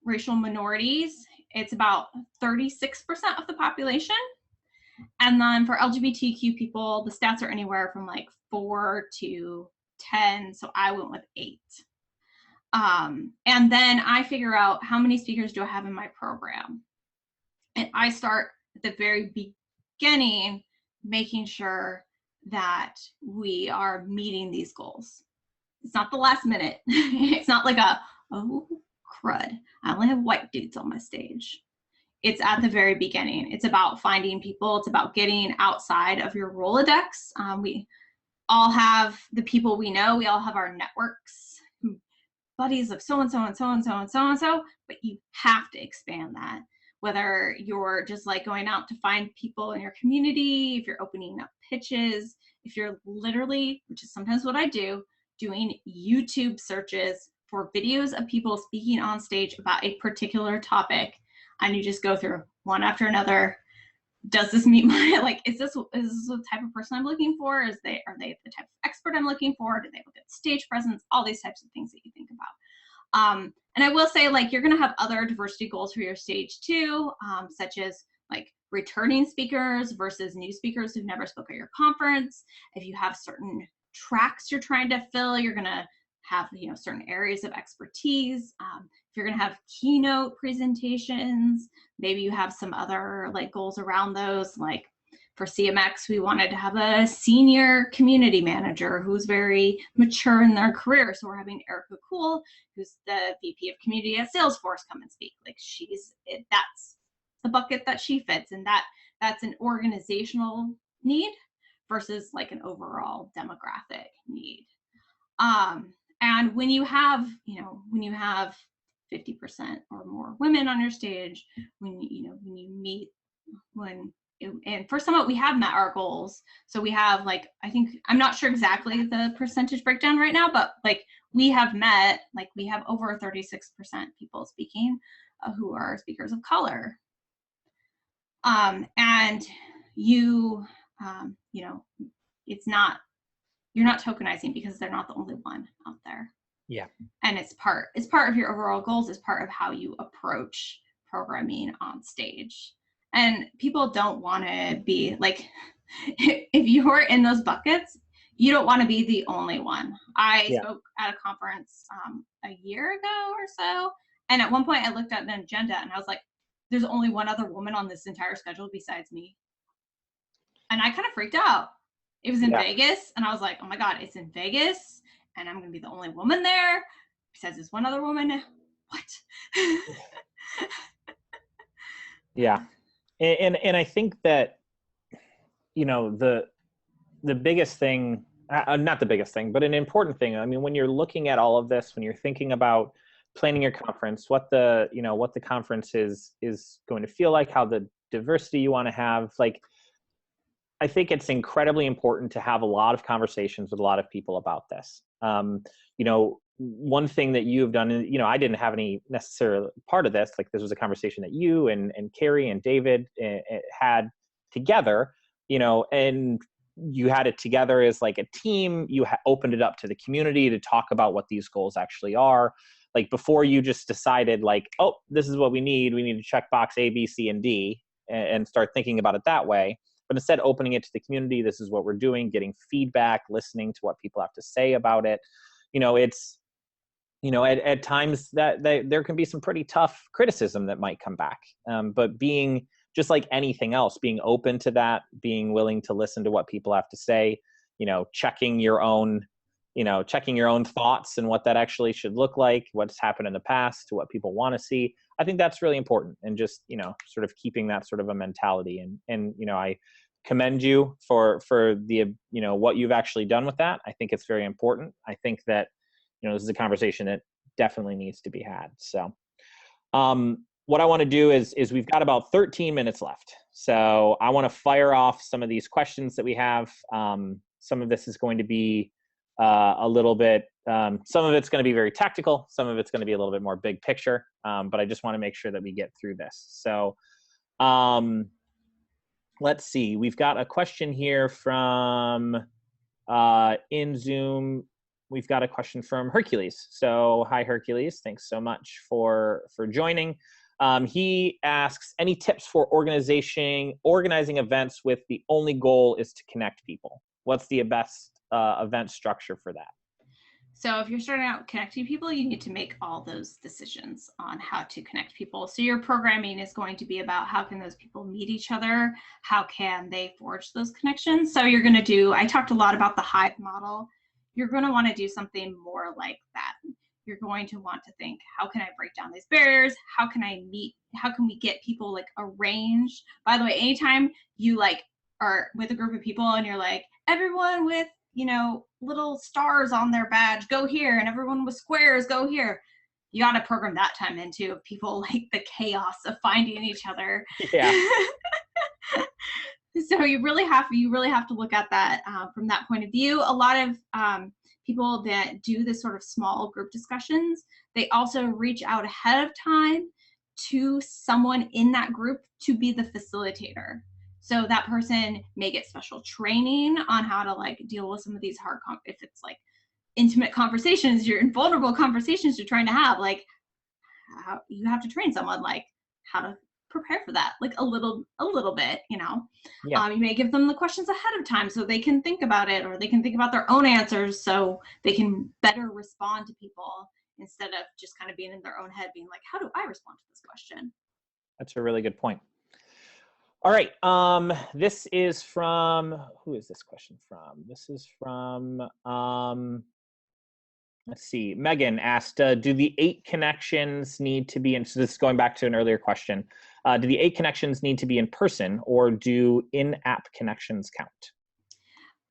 racial minorities, it's about 36% of the population. And then for LGBTQ people, the stats are anywhere from 4 to 10. So I went with 8. And then I figure out how many speakers do I have in my program. And I start at the very beginning, making sure that we are meeting these goals. It's not the last minute. It's not like oh crud, I only have white dudes on my stage. It's at the very beginning. It's about finding people. It's about getting outside of your Rolodex. We all have the people we know. We all have our networks, buddies of so-and-so and so-and-so and so-and-so, but you have to expand that. Whether you're just like going out to find people in your community, if you're opening up pitches, if you're literally, which is sometimes what I do, doing YouTube searches for videos of people speaking on stage about a particular topic, and you just go through one after another. Does this meet my, like, is this the type of person I'm looking for? Are they the type of expert I'm looking for? Do they look at stage presence? All these types of things that you think about. And I will say, like, you're going to have other diversity goals for your stage too, such as like returning speakers versus new speakers who've never spoke at your conference. If you have certain tracks you're trying to fill, you're going to have, you know, certain areas of expertise. If you're going to have keynote presentations, maybe you have some other like goals around those. Like for CMX, we wanted to have a senior community manager who's very mature in their career. So we're having Erica Cool, who's the VP of Community at Salesforce, come and speak. Like that's the bucket that she fits, and that's an organizational need versus like an overall demographic need. And when you have, you know, when you have 50% or more women on your stage, when you meet, and for Summit, we have met our goals. So we have, like, I think, I'm not sure exactly the percentage breakdown right now, but like we have met, like we have over 36% people speaking who are speakers of color. And you know, you're not tokenizing because they're not the only one out there. Yeah. And it's part of your overall goals. It's part of how you approach programming on stage. And people don't want to be like, if you're in those buckets, you don't want to be the only one. I spoke at a conference a year ago or so. And at one point I looked at an agenda and I was like, there's only one other woman on this entire schedule besides me. And I kind of freaked out. It was in Vegas, and I was like, oh my God, it's in Vegas, and I'm gonna be the only woman there. Besides this one other woman. What? Yeah. And I think that, you know, the biggest thing, not the biggest thing, but an important thing, I mean, when you're looking at all of this, when you're thinking about planning your conference, what the conference is going to feel like, how the diversity you want to have, like, I think it's incredibly important to have a lot of conversations with a lot of people about this. You know, one thing that you've done, you know, I didn't have any necessary part of this. Like, this was a conversation that you and Carrie and David had together, you know, and you had it together as like a team. You opened it up to the community to talk about what these goals actually are. Like, before you just decided like, oh, this is what we need to check box A, B, C, and D and start thinking about it that way. But instead, opening it to the community, this is what we're doing, getting feedback, listening to what people have to say about it. You know, it's, you know, at times that there can be some pretty tough criticism that might come back. But being, just like anything else, being open to that, being willing to listen to what people have to say, you know, checking your own thoughts and what that actually should look like, what's happened in the past, to what people want to see. I think that's really important, and just, you know, sort of keeping that sort of a mentality. And you know, I commend you for the, you know, what you've actually done with that. I think it's very important. I think that, you know, this is a conversation that definitely needs to be had. So what I want to do is we've got about 13 minutes left. So I want to fire off some of these questions that we have. Some of this is going to be a little bit, some of it's going to be very tactical. Some of it's going to be a little bit more big picture. But I just want to make sure that we get through this. So let's see. We've got a question here from in Zoom. We've got a question from Hercules. So hi, Hercules. Thanks so much for joining. He asks, any tips for organizing events with the only goal is to connect people? What's the best event structure for that? So if you're starting out connecting people, you need to make all those decisions on how to connect people. So your programming is going to be about how can those people meet each other? How can they forge those connections? So you're going to do, I talked a lot about the hive model. You're going to want to do something more like that. You're going to want to think, how can I break down these barriers? How can I meet? How can we get people like arranged? By the way, anytime you like are with a group of people and you're like, everyone with, you know, little stars on their badge, go here, and everyone with squares, go here. You got to program that time into people like the chaos of finding each other. Yeah. So you really have to look at that from that point of view. A lot of people that do this sort of small group discussions, they also reach out ahead of time to someone in that group to be the facilitator. So that person may get special training on how to like deal with some of these hard, if it's like intimate conversations, you're in vulnerable conversations you're trying to have, like how you have to train someone like how to prepare for that, like a little bit, you know. Yeah. You may give them the questions ahead of time so they can think about it, or they can think about their own answers so they can better respond to people instead of just kind of being in their own head being like, how do I respond to this question? That's a really good point. All right. This is from, who is this question from? This is from, let's see. Megan asked, do the 8 connections need to be in, so this is going back to an earlier question. Do the 8 connections need to be in person, or do in-app connections count?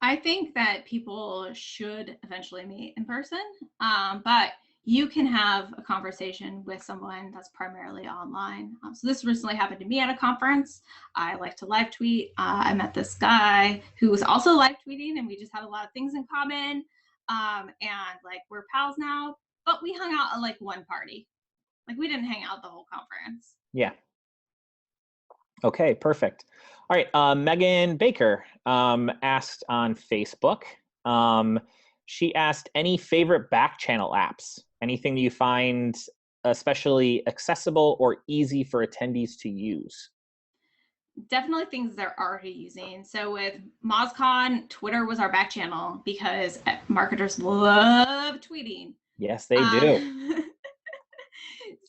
I think that people should eventually meet in person, but you can have a conversation with someone that's primarily online. So this recently happened to me at a conference. I like to live tweet. I met this guy who was also live tweeting, and we just had a lot of things in common. And like we're pals now, but we hung out at like one party. Like we didn't hang out the whole conference. Yeah. Okay, perfect. All right, Megan Baker asked on Facebook. She asked, any favorite backchannel apps? Anything that you find especially accessible or easy for attendees to use? Definitely things they're already using. So with MozCon, Twitter was our back channel because marketers love tweeting. Yes, they do.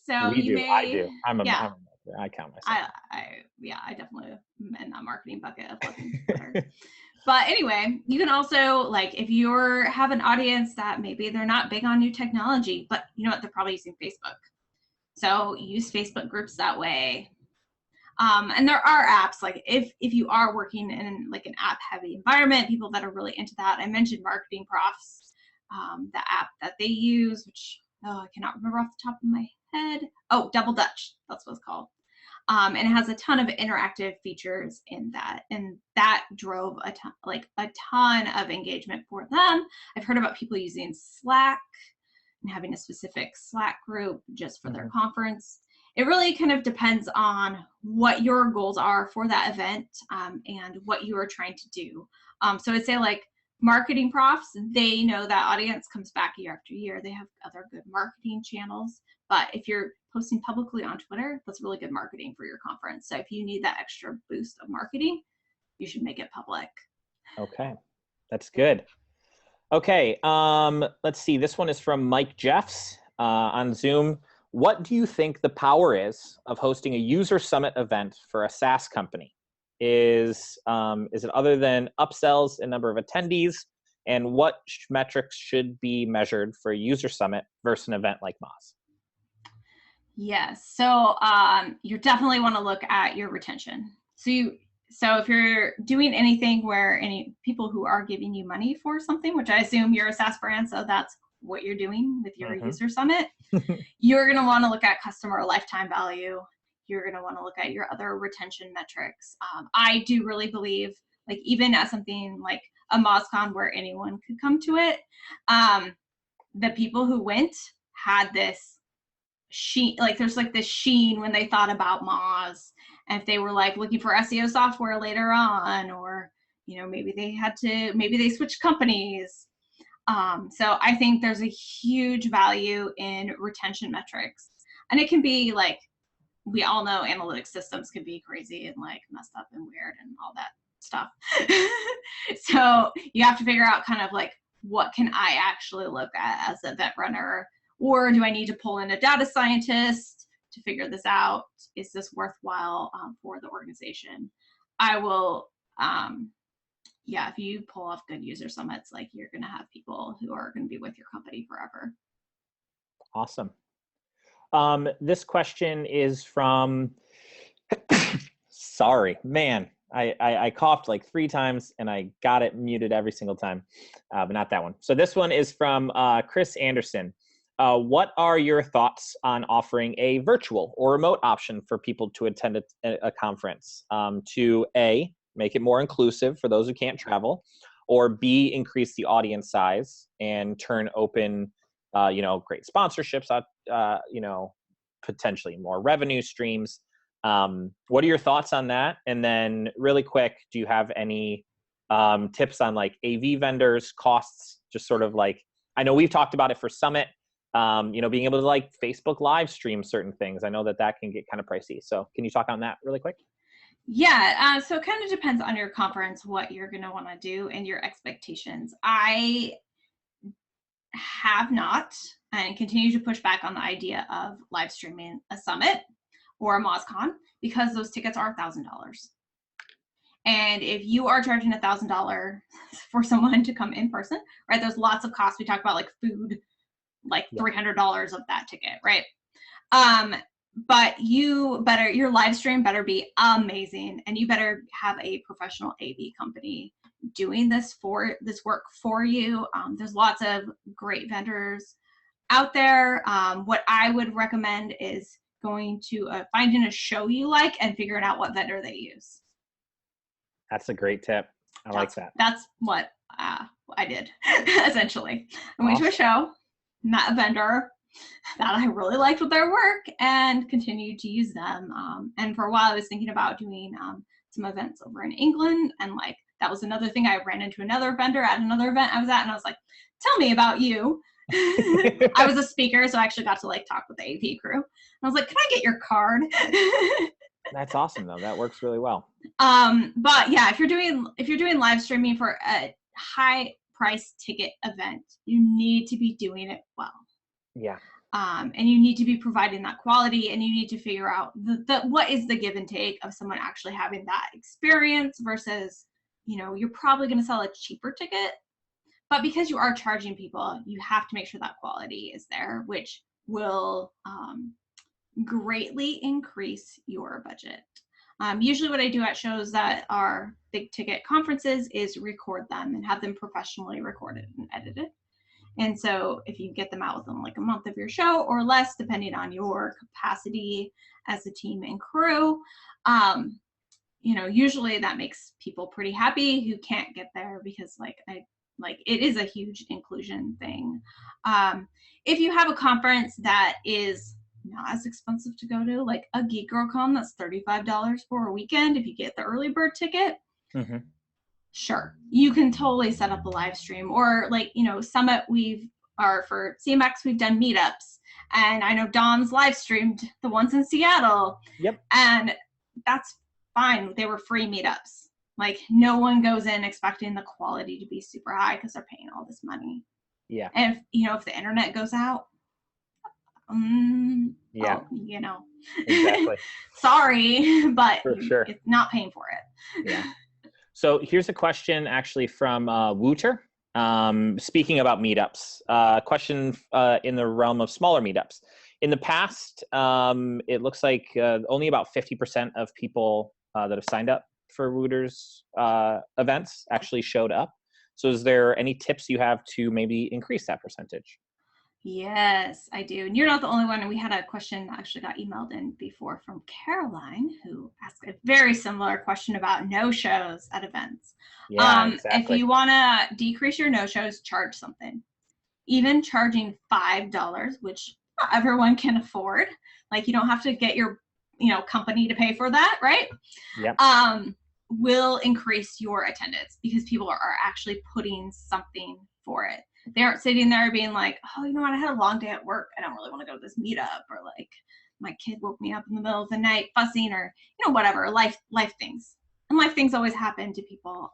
So we you do. may, I do. I'm a marketer. I count myself. I definitely am in that marketing bucket of loving Twitter. But anyway, you can also, like, if you have an audience that maybe they're not big on new technology, but you know what, they're probably using Facebook. So use Facebook groups that way. And there are apps, like if you are working in like an app heavy environment, people that are really into that. I mentioned Marketing Profs, the app that they use, which I cannot remember off the top of my head. Oh, Double Dutch, that's what it's called. And it has a ton of interactive features in that, and that drove a ton of engagement for them. I've heard about people using Slack and having a specific Slack group just for their conference. It really kind of depends on what your goals are for that event and what you are trying to do. So I'd say like Marketing Profs, they know that audience comes back year after year. They have other good marketing channels. But if you're posting publicly on Twitter, that's really good marketing for your conference. So if you need that extra boost of marketing, you should make it public. Okay, that's good. Okay, let's see. This one is from Mike Jeffs on Zoom. What do you think the power is of hosting a user summit event for a SaaS company? Is it other than upsells and number of attendees? And what metrics should be measured for a user summit versus an event like Moz? Yes, so you definitely want to look at your retention. So if you're doing anything where any people who are giving you money for something, which I assume you're a SaaS brand, so that's what you're doing with your user summit, you're going to want to look at customer lifetime value. You're going to want to look at your other retention metrics. I do really believe, like even at something like a MozCon where anyone could come to it, the people who went had this sheen, like there's like this sheen when they thought about Moz. And if they were like looking for SEO software later on, or, you know, maybe they switched companies. So I think there's a huge value in retention metrics. And it can be like, we all know analytics systems can be crazy and like messed up and weird and all that stuff. So you have to figure out kind of like what can I actually look at as an event runner? Or do I need to pull in a data scientist to figure this out? Is this worthwhile for the organization? I will, if you pull off good user summits, like you're going to have people who are going to be with your company forever. Awesome. This question is from, sorry, man, I coughed like 3 times and I got it muted every single time, but not that one. So this one is from Chris Anderson. What are your thoughts on offering a virtual or remote option for people to attend a conference to A, make it more inclusive for those who can't travel, or B, increase the audience size and turn open, great sponsorships, potentially more revenue streams. What are your thoughts on that? And then really quick, do you have any tips on like AV vendors, costs, just sort of like, I know we've talked about it for Summit, being able to like Facebook live stream certain things. I know that can get kind of pricey. So can you talk on that really quick? Yeah, so it kind of depends on your conference, what you're going to want to do and your expectations. I have not and continue to push back on the idea of live streaming a summit or a MozCon because those tickets are $1,000. And if you are charging $1,000 for someone to come in person, right, there's lots of costs. We talk about like food, like $300 of that ticket, right? But your live stream better be amazing, and you better have a professional AV company doing this work for you. There's lots of great vendors out there. What I would recommend is going to finding a show you like and figuring out what vendor they use. That's a great tip. I like that. That's what I did, essentially. I went to a show, met a vendor that I really liked with their work, and continued to use them. And for a while, I was thinking about doing some events over in England, and like that was another thing. I ran into another vendor at another event I was at, and I was like, "Tell me about you." I was a speaker, so I actually got to like talk with the AP crew. And I was like, "Can I get your card?" That's awesome, though. That works really well. But yeah, if you're doing live streaming for a high price ticket event, you need to be doing it well. Yeah. And you need to be providing that quality, and you need to figure out what is the give and take of someone actually having that experience versus, you're probably going to sell a cheaper ticket, but because you are charging people, you have to make sure that quality is there, which will greatly increase your budget. Usually what I do at shows that are big ticket conferences is record them and have them professionally recorded and edited. And so if you get them out within like a month of your show or less, depending on your capacity as a team and crew, usually that makes people pretty happy who can't get there because it is a huge inclusion thing. If you have a conference that is not as expensive to go to, like a Geek Girl Con that's $35 for a weekend, if you get the early bird ticket, sure, you can totally set up a live stream. Or like, Summit, for CMX, we've done meetups, and I know Dom's live streamed the ones in Seattle. Yep. And that's fine. They were free meetups. Like no one goes in expecting the quality to be super high because they're paying all this money. Yeah. And if the internet goes out, exactly. Sorry, but for sure, it's not paying for it. Yeah. So here's a question actually from Wooter. Speaking about meetups, question in the realm of smaller meetups. In the past, it looks like only about 50% of people that have signed up for Wooter's events actually showed up. So is there any tips you have to maybe increase that percentage? Yes, I do. And you're not the only one. We had a question that actually got emailed in before from Caroline, who asked a very similar question about no-shows at events. Yeah, exactly. If you want to decrease your no-shows, charge something. Even charging $5, which not everyone can afford. Like you don't have to get your company to pay for that, right? Yep. Will increase your attendance because people are actually putting something for it. They aren't sitting there being like, oh, you know what, I had a long day at work. I don't really want to go to this meetup, or like my kid woke me up in the middle of the night fussing, or whatever, life things. and life things always happen to people.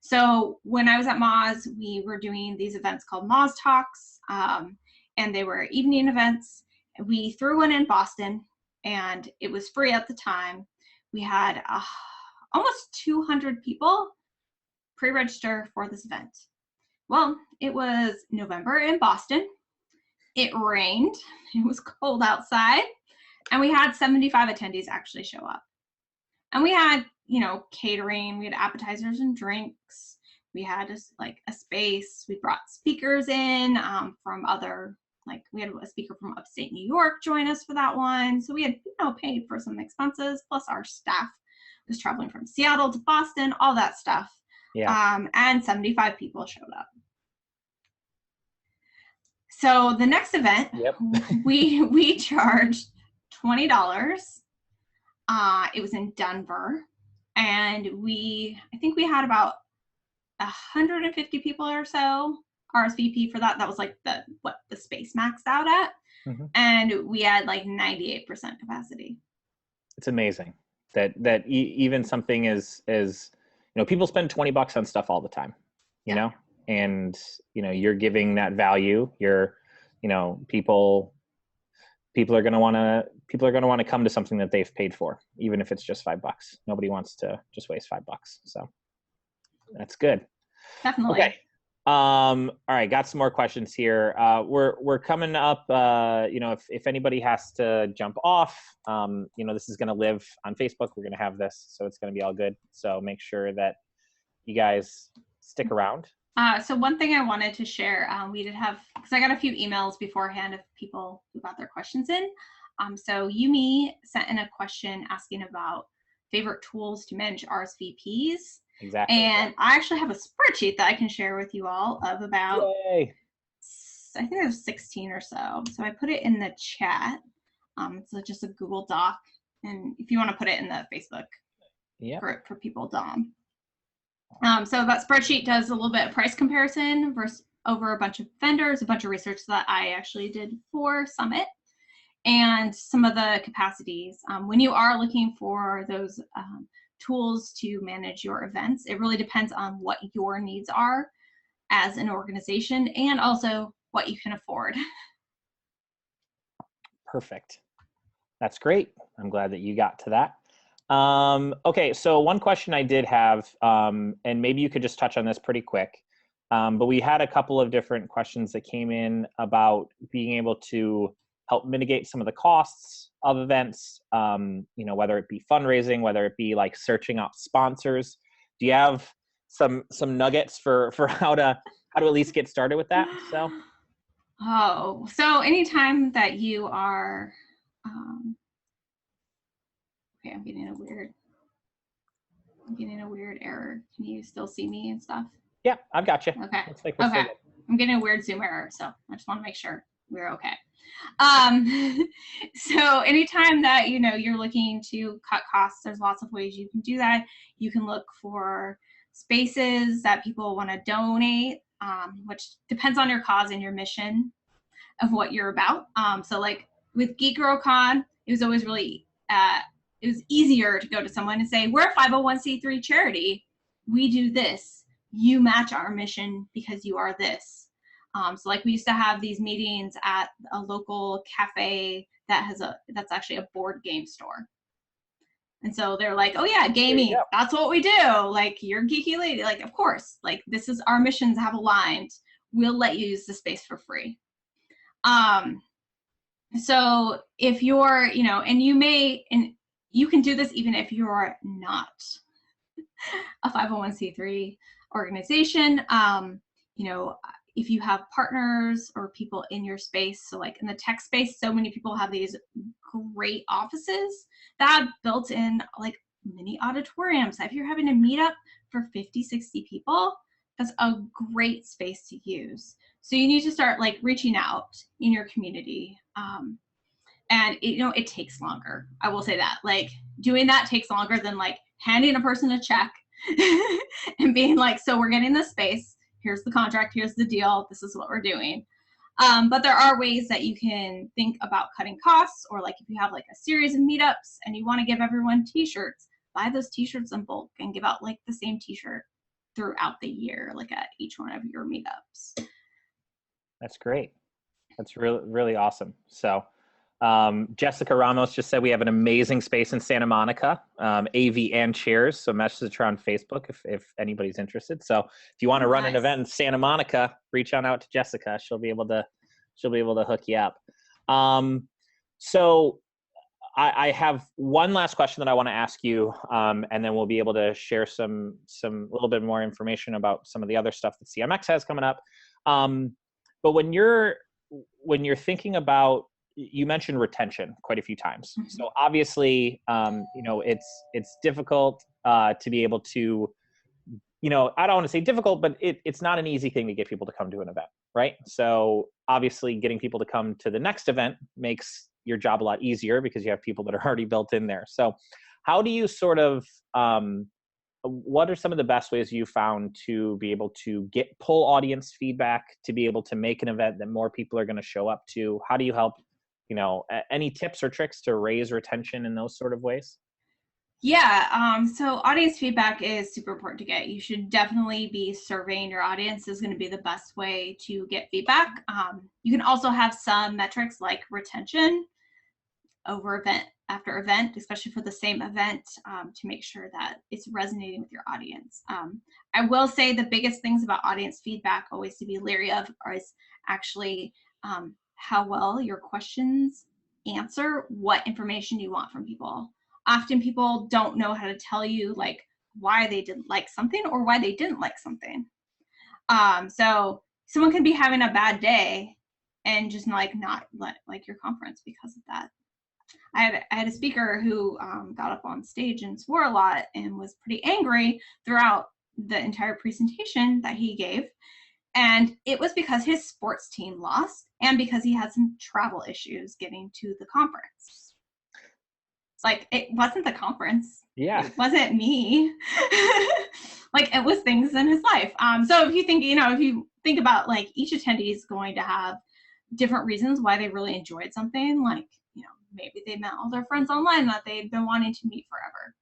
So when I was at Moz, we were doing these events called Moz Talks, and they were evening events. We threw one in Boston, and it was free at the time. We had almost 200 people pre-register for this event. Well, it was November in Boston. It rained. It was cold outside, and we had 75 attendees actually show up. And we had, you know, catering. We had appetizers and drinks. We had a space. We brought speakers in from other, like we had a speaker from upstate New York join us for that one. So we had, you know, paid for some expenses. Plus our staff was traveling from Seattle to Boston, all that stuff. Yeah. And 75 people showed up. So the next event, Yep. we charged $20. It was in Denver, and I think we had about 150 people or so RSVP for that. That was like what the space maxed out at, and we had like 98% capacity. It's amazing that even something is you know, people spend $20 on stuff all the time, you know, and you know, you're giving that value. You're, you know, people are going to want to come to something that they've paid for, even if it's just $5. Nobody wants to just waste $5. So that's good. Definitely. Okay. All right. Got some more questions here. We're coming up, you know, if anybody has to jump off, you know, this is going to live on Facebook. We're going to have this, so it's going to be all good. So make sure that you guys stick around. So one thing I wanted to share, we did have, because I got a few emails beforehand of people who got their questions in. So Yumi sent in a question asking about favorite tools to manage RSVPs. Exactly. And I actually have a spreadsheet that I can share with you all of about, Yay. I think there's 16 or so. So I put it in the chat. So just a Google Doc. And if you want to put it in the Facebook group for people, Dom. So that spreadsheet does a little bit of price comparison versus over a bunch of vendors, a bunch of research that I actually did for Summit, and some of the capacities. When you are looking for those tools to manage your events, it really depends on what your needs are as an organization and also what you can afford. Perfect. That's great. I'm glad that you got to that. Okay, so one question I did have, and maybe you could just touch on this pretty quick, but we had a couple of different questions that came in about being able to help mitigate some of the costs of events, you know, whether it be fundraising, whether it be like searching out sponsors. Do you have some nuggets for how to at least get started with that? So anytime that you are, okay, I'm getting a weird error. Can you still see me and stuff? Yeah, I've got you. Okay. Looks like we're still good. I'm getting a weird Zoom error, so I just want to make sure we're okay. So anytime that, you know, you're looking to cut costs, there's lots of ways you can do that. You can look for spaces that people want to donate, which depends on your cause and your mission of what you're about. So like with Geek Girl Con, it was always really, it was easier to go to someone and say, we're a 501c3 charity. We do this. You match our mission because you are this. So like we used to have these meetings at a local cafe that's actually a board game store. And so they're like, oh yeah, gaming, that's what we do. Like, you're geeky lady. Like, of course, like this is our missions have aligned. We'll let you use the space for free. So if you're, you know, and you can do this even if you're not a 501c3 organization, you know, if you have partners or people in your space, so like in the tech space, so many people have these great offices that have built in like mini auditoriums. If you're having a meetup for 50, 60 people, that's a great space to use. So you need to start like reaching out in your community. And it, you know, it takes longer. I will say that, like, doing that takes longer than like handing a person a check and being like, so we're getting this space. Here's the contract. Here's the deal. This is what we're doing. But there are ways that you can think about cutting costs, or like if you have like a series of meetups and you want to give everyone t-shirts, buy those t-shirts in bulk and give out like the same t-shirt throughout the year, like at each one of your meetups. That's great. That's really, really awesome. So Jessica Ramos just said we have an amazing space in Santa Monica, AV and chairs. So message her on Facebook if anybody's interested. So if you want to run an event in Santa Monica, reach on out to Jessica. She'll be able to hook you up. So I have one last question that I want to ask you, and then we'll be able to share some little bit more information about some of the other stuff that CMX has coming up. But when you're thinking about, you mentioned retention quite a few times. Mm-hmm. So obviously, it's difficult to be able to, I don't want to say difficult, but it's not an easy thing to get people to come to an event, right? So obviously getting people to come to the next event makes your job a lot easier because you have people that are already built in there. So how do you sort of, what are some of the best ways you found to be able to pull audience feedback, to be able to make an event that more people are going to show up to? How do you help, any tips or tricks to raise retention in those sort of ways? Yeah, so audience feedback is super important to get. You should definitely be surveying your audience is going to be the best way to get feedback. You can also have some metrics like retention over event after event, especially for the same event, to make sure that it's resonating with your audience. I will say the biggest things about audience feedback always to be leery of is actually how well your questions answer what information you want from people. Often people don't know how to tell you like why they didn't like something or why they didn't like something. So someone can be having a bad day and just not like your conference because of that. I had a speaker who got up on stage and swore a lot and was pretty angry throughout the entire presentation that he gave. And it was because his sports team lost and because he had some travel issues getting to the conference. Like, it wasn't the conference. Yeah. It wasn't me. Like, it was things in his life. So if you think about like each attendee is going to have different reasons why they really enjoyed something, like, maybe they met all their friends online that they'd been wanting to meet forever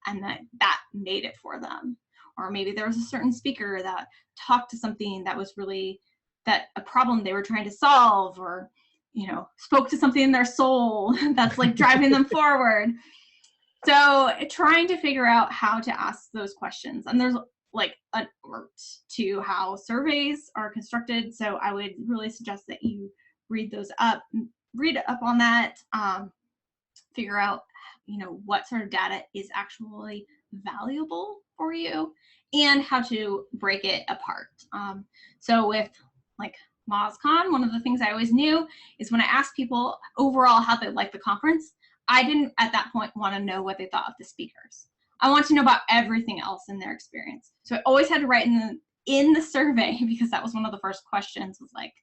and that made it for them. Or maybe there was a certain speaker that talked to something that was really a problem they were trying to solve, or spoke to something in their soul that's like driving them forward. So trying to figure out how to ask those questions. And there's like an art to how surveys are constructed. So I would really suggest that you read up on that, figure out, what sort of data is actually valuable for you and how to break it apart. So with like MozCon, one of the things I always knew is when I asked people overall how they liked the conference, I didn't at that point want to know what they thought of the speakers. I want to know about everything else in their experience. So I always had to write in the survey, because that was one of the first questions, was like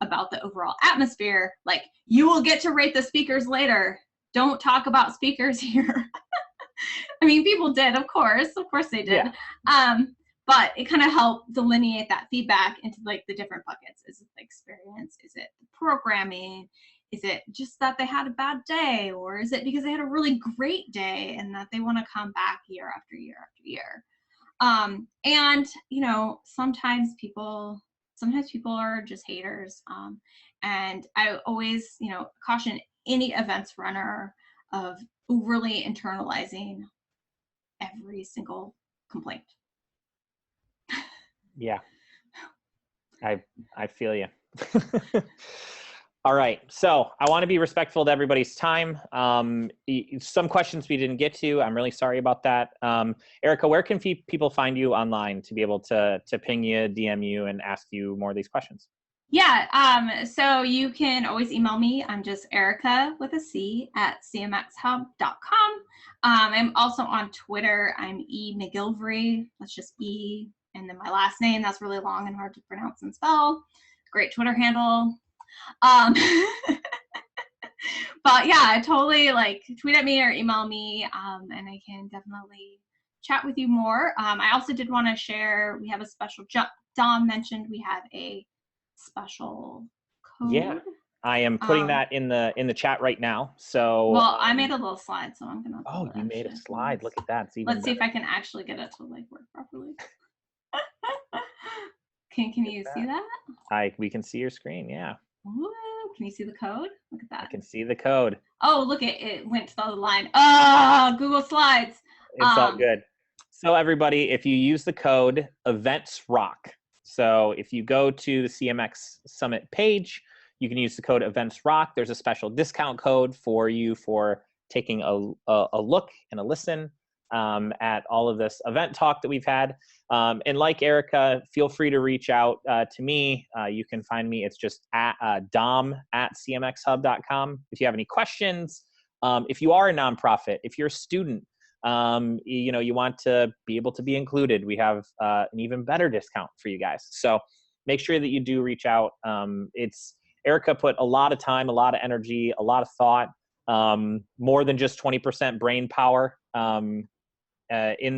about the overall atmosphere. Like, you will get to rate the speakers later. Don't talk about speakers here. I mean, people did, of course they did. Yeah. But it kind of helped delineate that feedback into like the different buckets. Is it the experience? Is it the programming? Is it just that they had a bad day? Or is it because they had a really great day and that they want to come back year after year after year? And, sometimes people are just haters. And I always, caution any events runner of overly internalizing every single complaint. Yeah, I feel you. All right, so I want to be respectful to everybody's time. Some questions we didn't get to. I'm really sorry about that. Erica, where can people find you online to be able to ping you, DM you, and ask you more of these questions? Yeah, so you can always email me. I'm just Erica with a C at cmxhub.com. I'm also on Twitter. I'm McGillivray. That's just E. And then my last name, that's really long and hard to pronounce and spell. Great Twitter handle. But yeah, totally like tweet at me or email me, and I can definitely chat with you more. I also did want to share, we have a special, Dom mentioned we have a special code. Yeah. I am putting that in the chat right now. So well, I made a little slide, so I'm gonna. Oh, you made a slide. Look at that. It's even Let's see if better. I can actually get it to like work properly. Can you see that? We can see your screen. Yeah. Ooh, can you see the code? Look at that. I can see the code. Oh, look, it went to the other line. Oh, Google Slides. It's all good. So everybody, if you use the code Events Rock, so if you go to the CMX Summit page, you can use the code Events Rock. There's a special discount code for you for taking a look and a listen at all of this event talk that we've had. And like Erica, feel free to reach out to me. You can find me. It's just at dom@cmxhub.com. If you have any questions, if you are a nonprofit, if you're a student, you want to be able to be included, we have an even better discount for you guys. So make sure that you do reach out. Erica put a lot of time, a lot of energy, a lot of thought, more than just 20% brain power in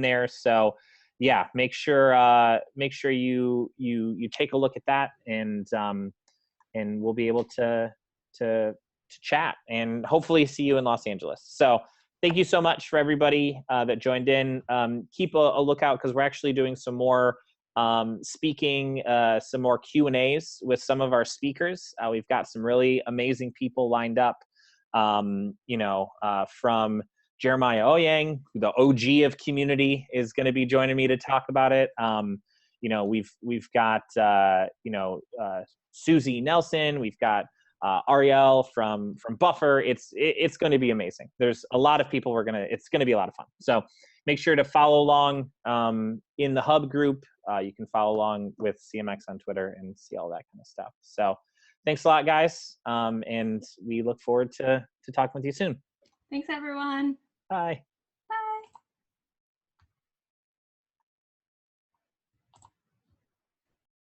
there. So yeah, make sure you take a look at that, and we'll be able to chat and hopefully see you in Los Angeles. So thank you so much for everybody that joined in. Keep a lookout, because we're actually doing some more speaking, some more Q&As with some of our speakers. We've got some really amazing people lined up, from Jeremiah Oyang, the OG of community, is going to be joining me to talk about it. We've got Susie Nelson, we've got Ariel from Buffer. It's going to be amazing. There's a lot of people. It's going to be a lot of fun. So make sure to follow along in the Hub group. You can follow along with CMX on Twitter and see all that kind of stuff. So thanks a lot, guys. And we look forward to talking with you soon. Thanks, everyone. Bye.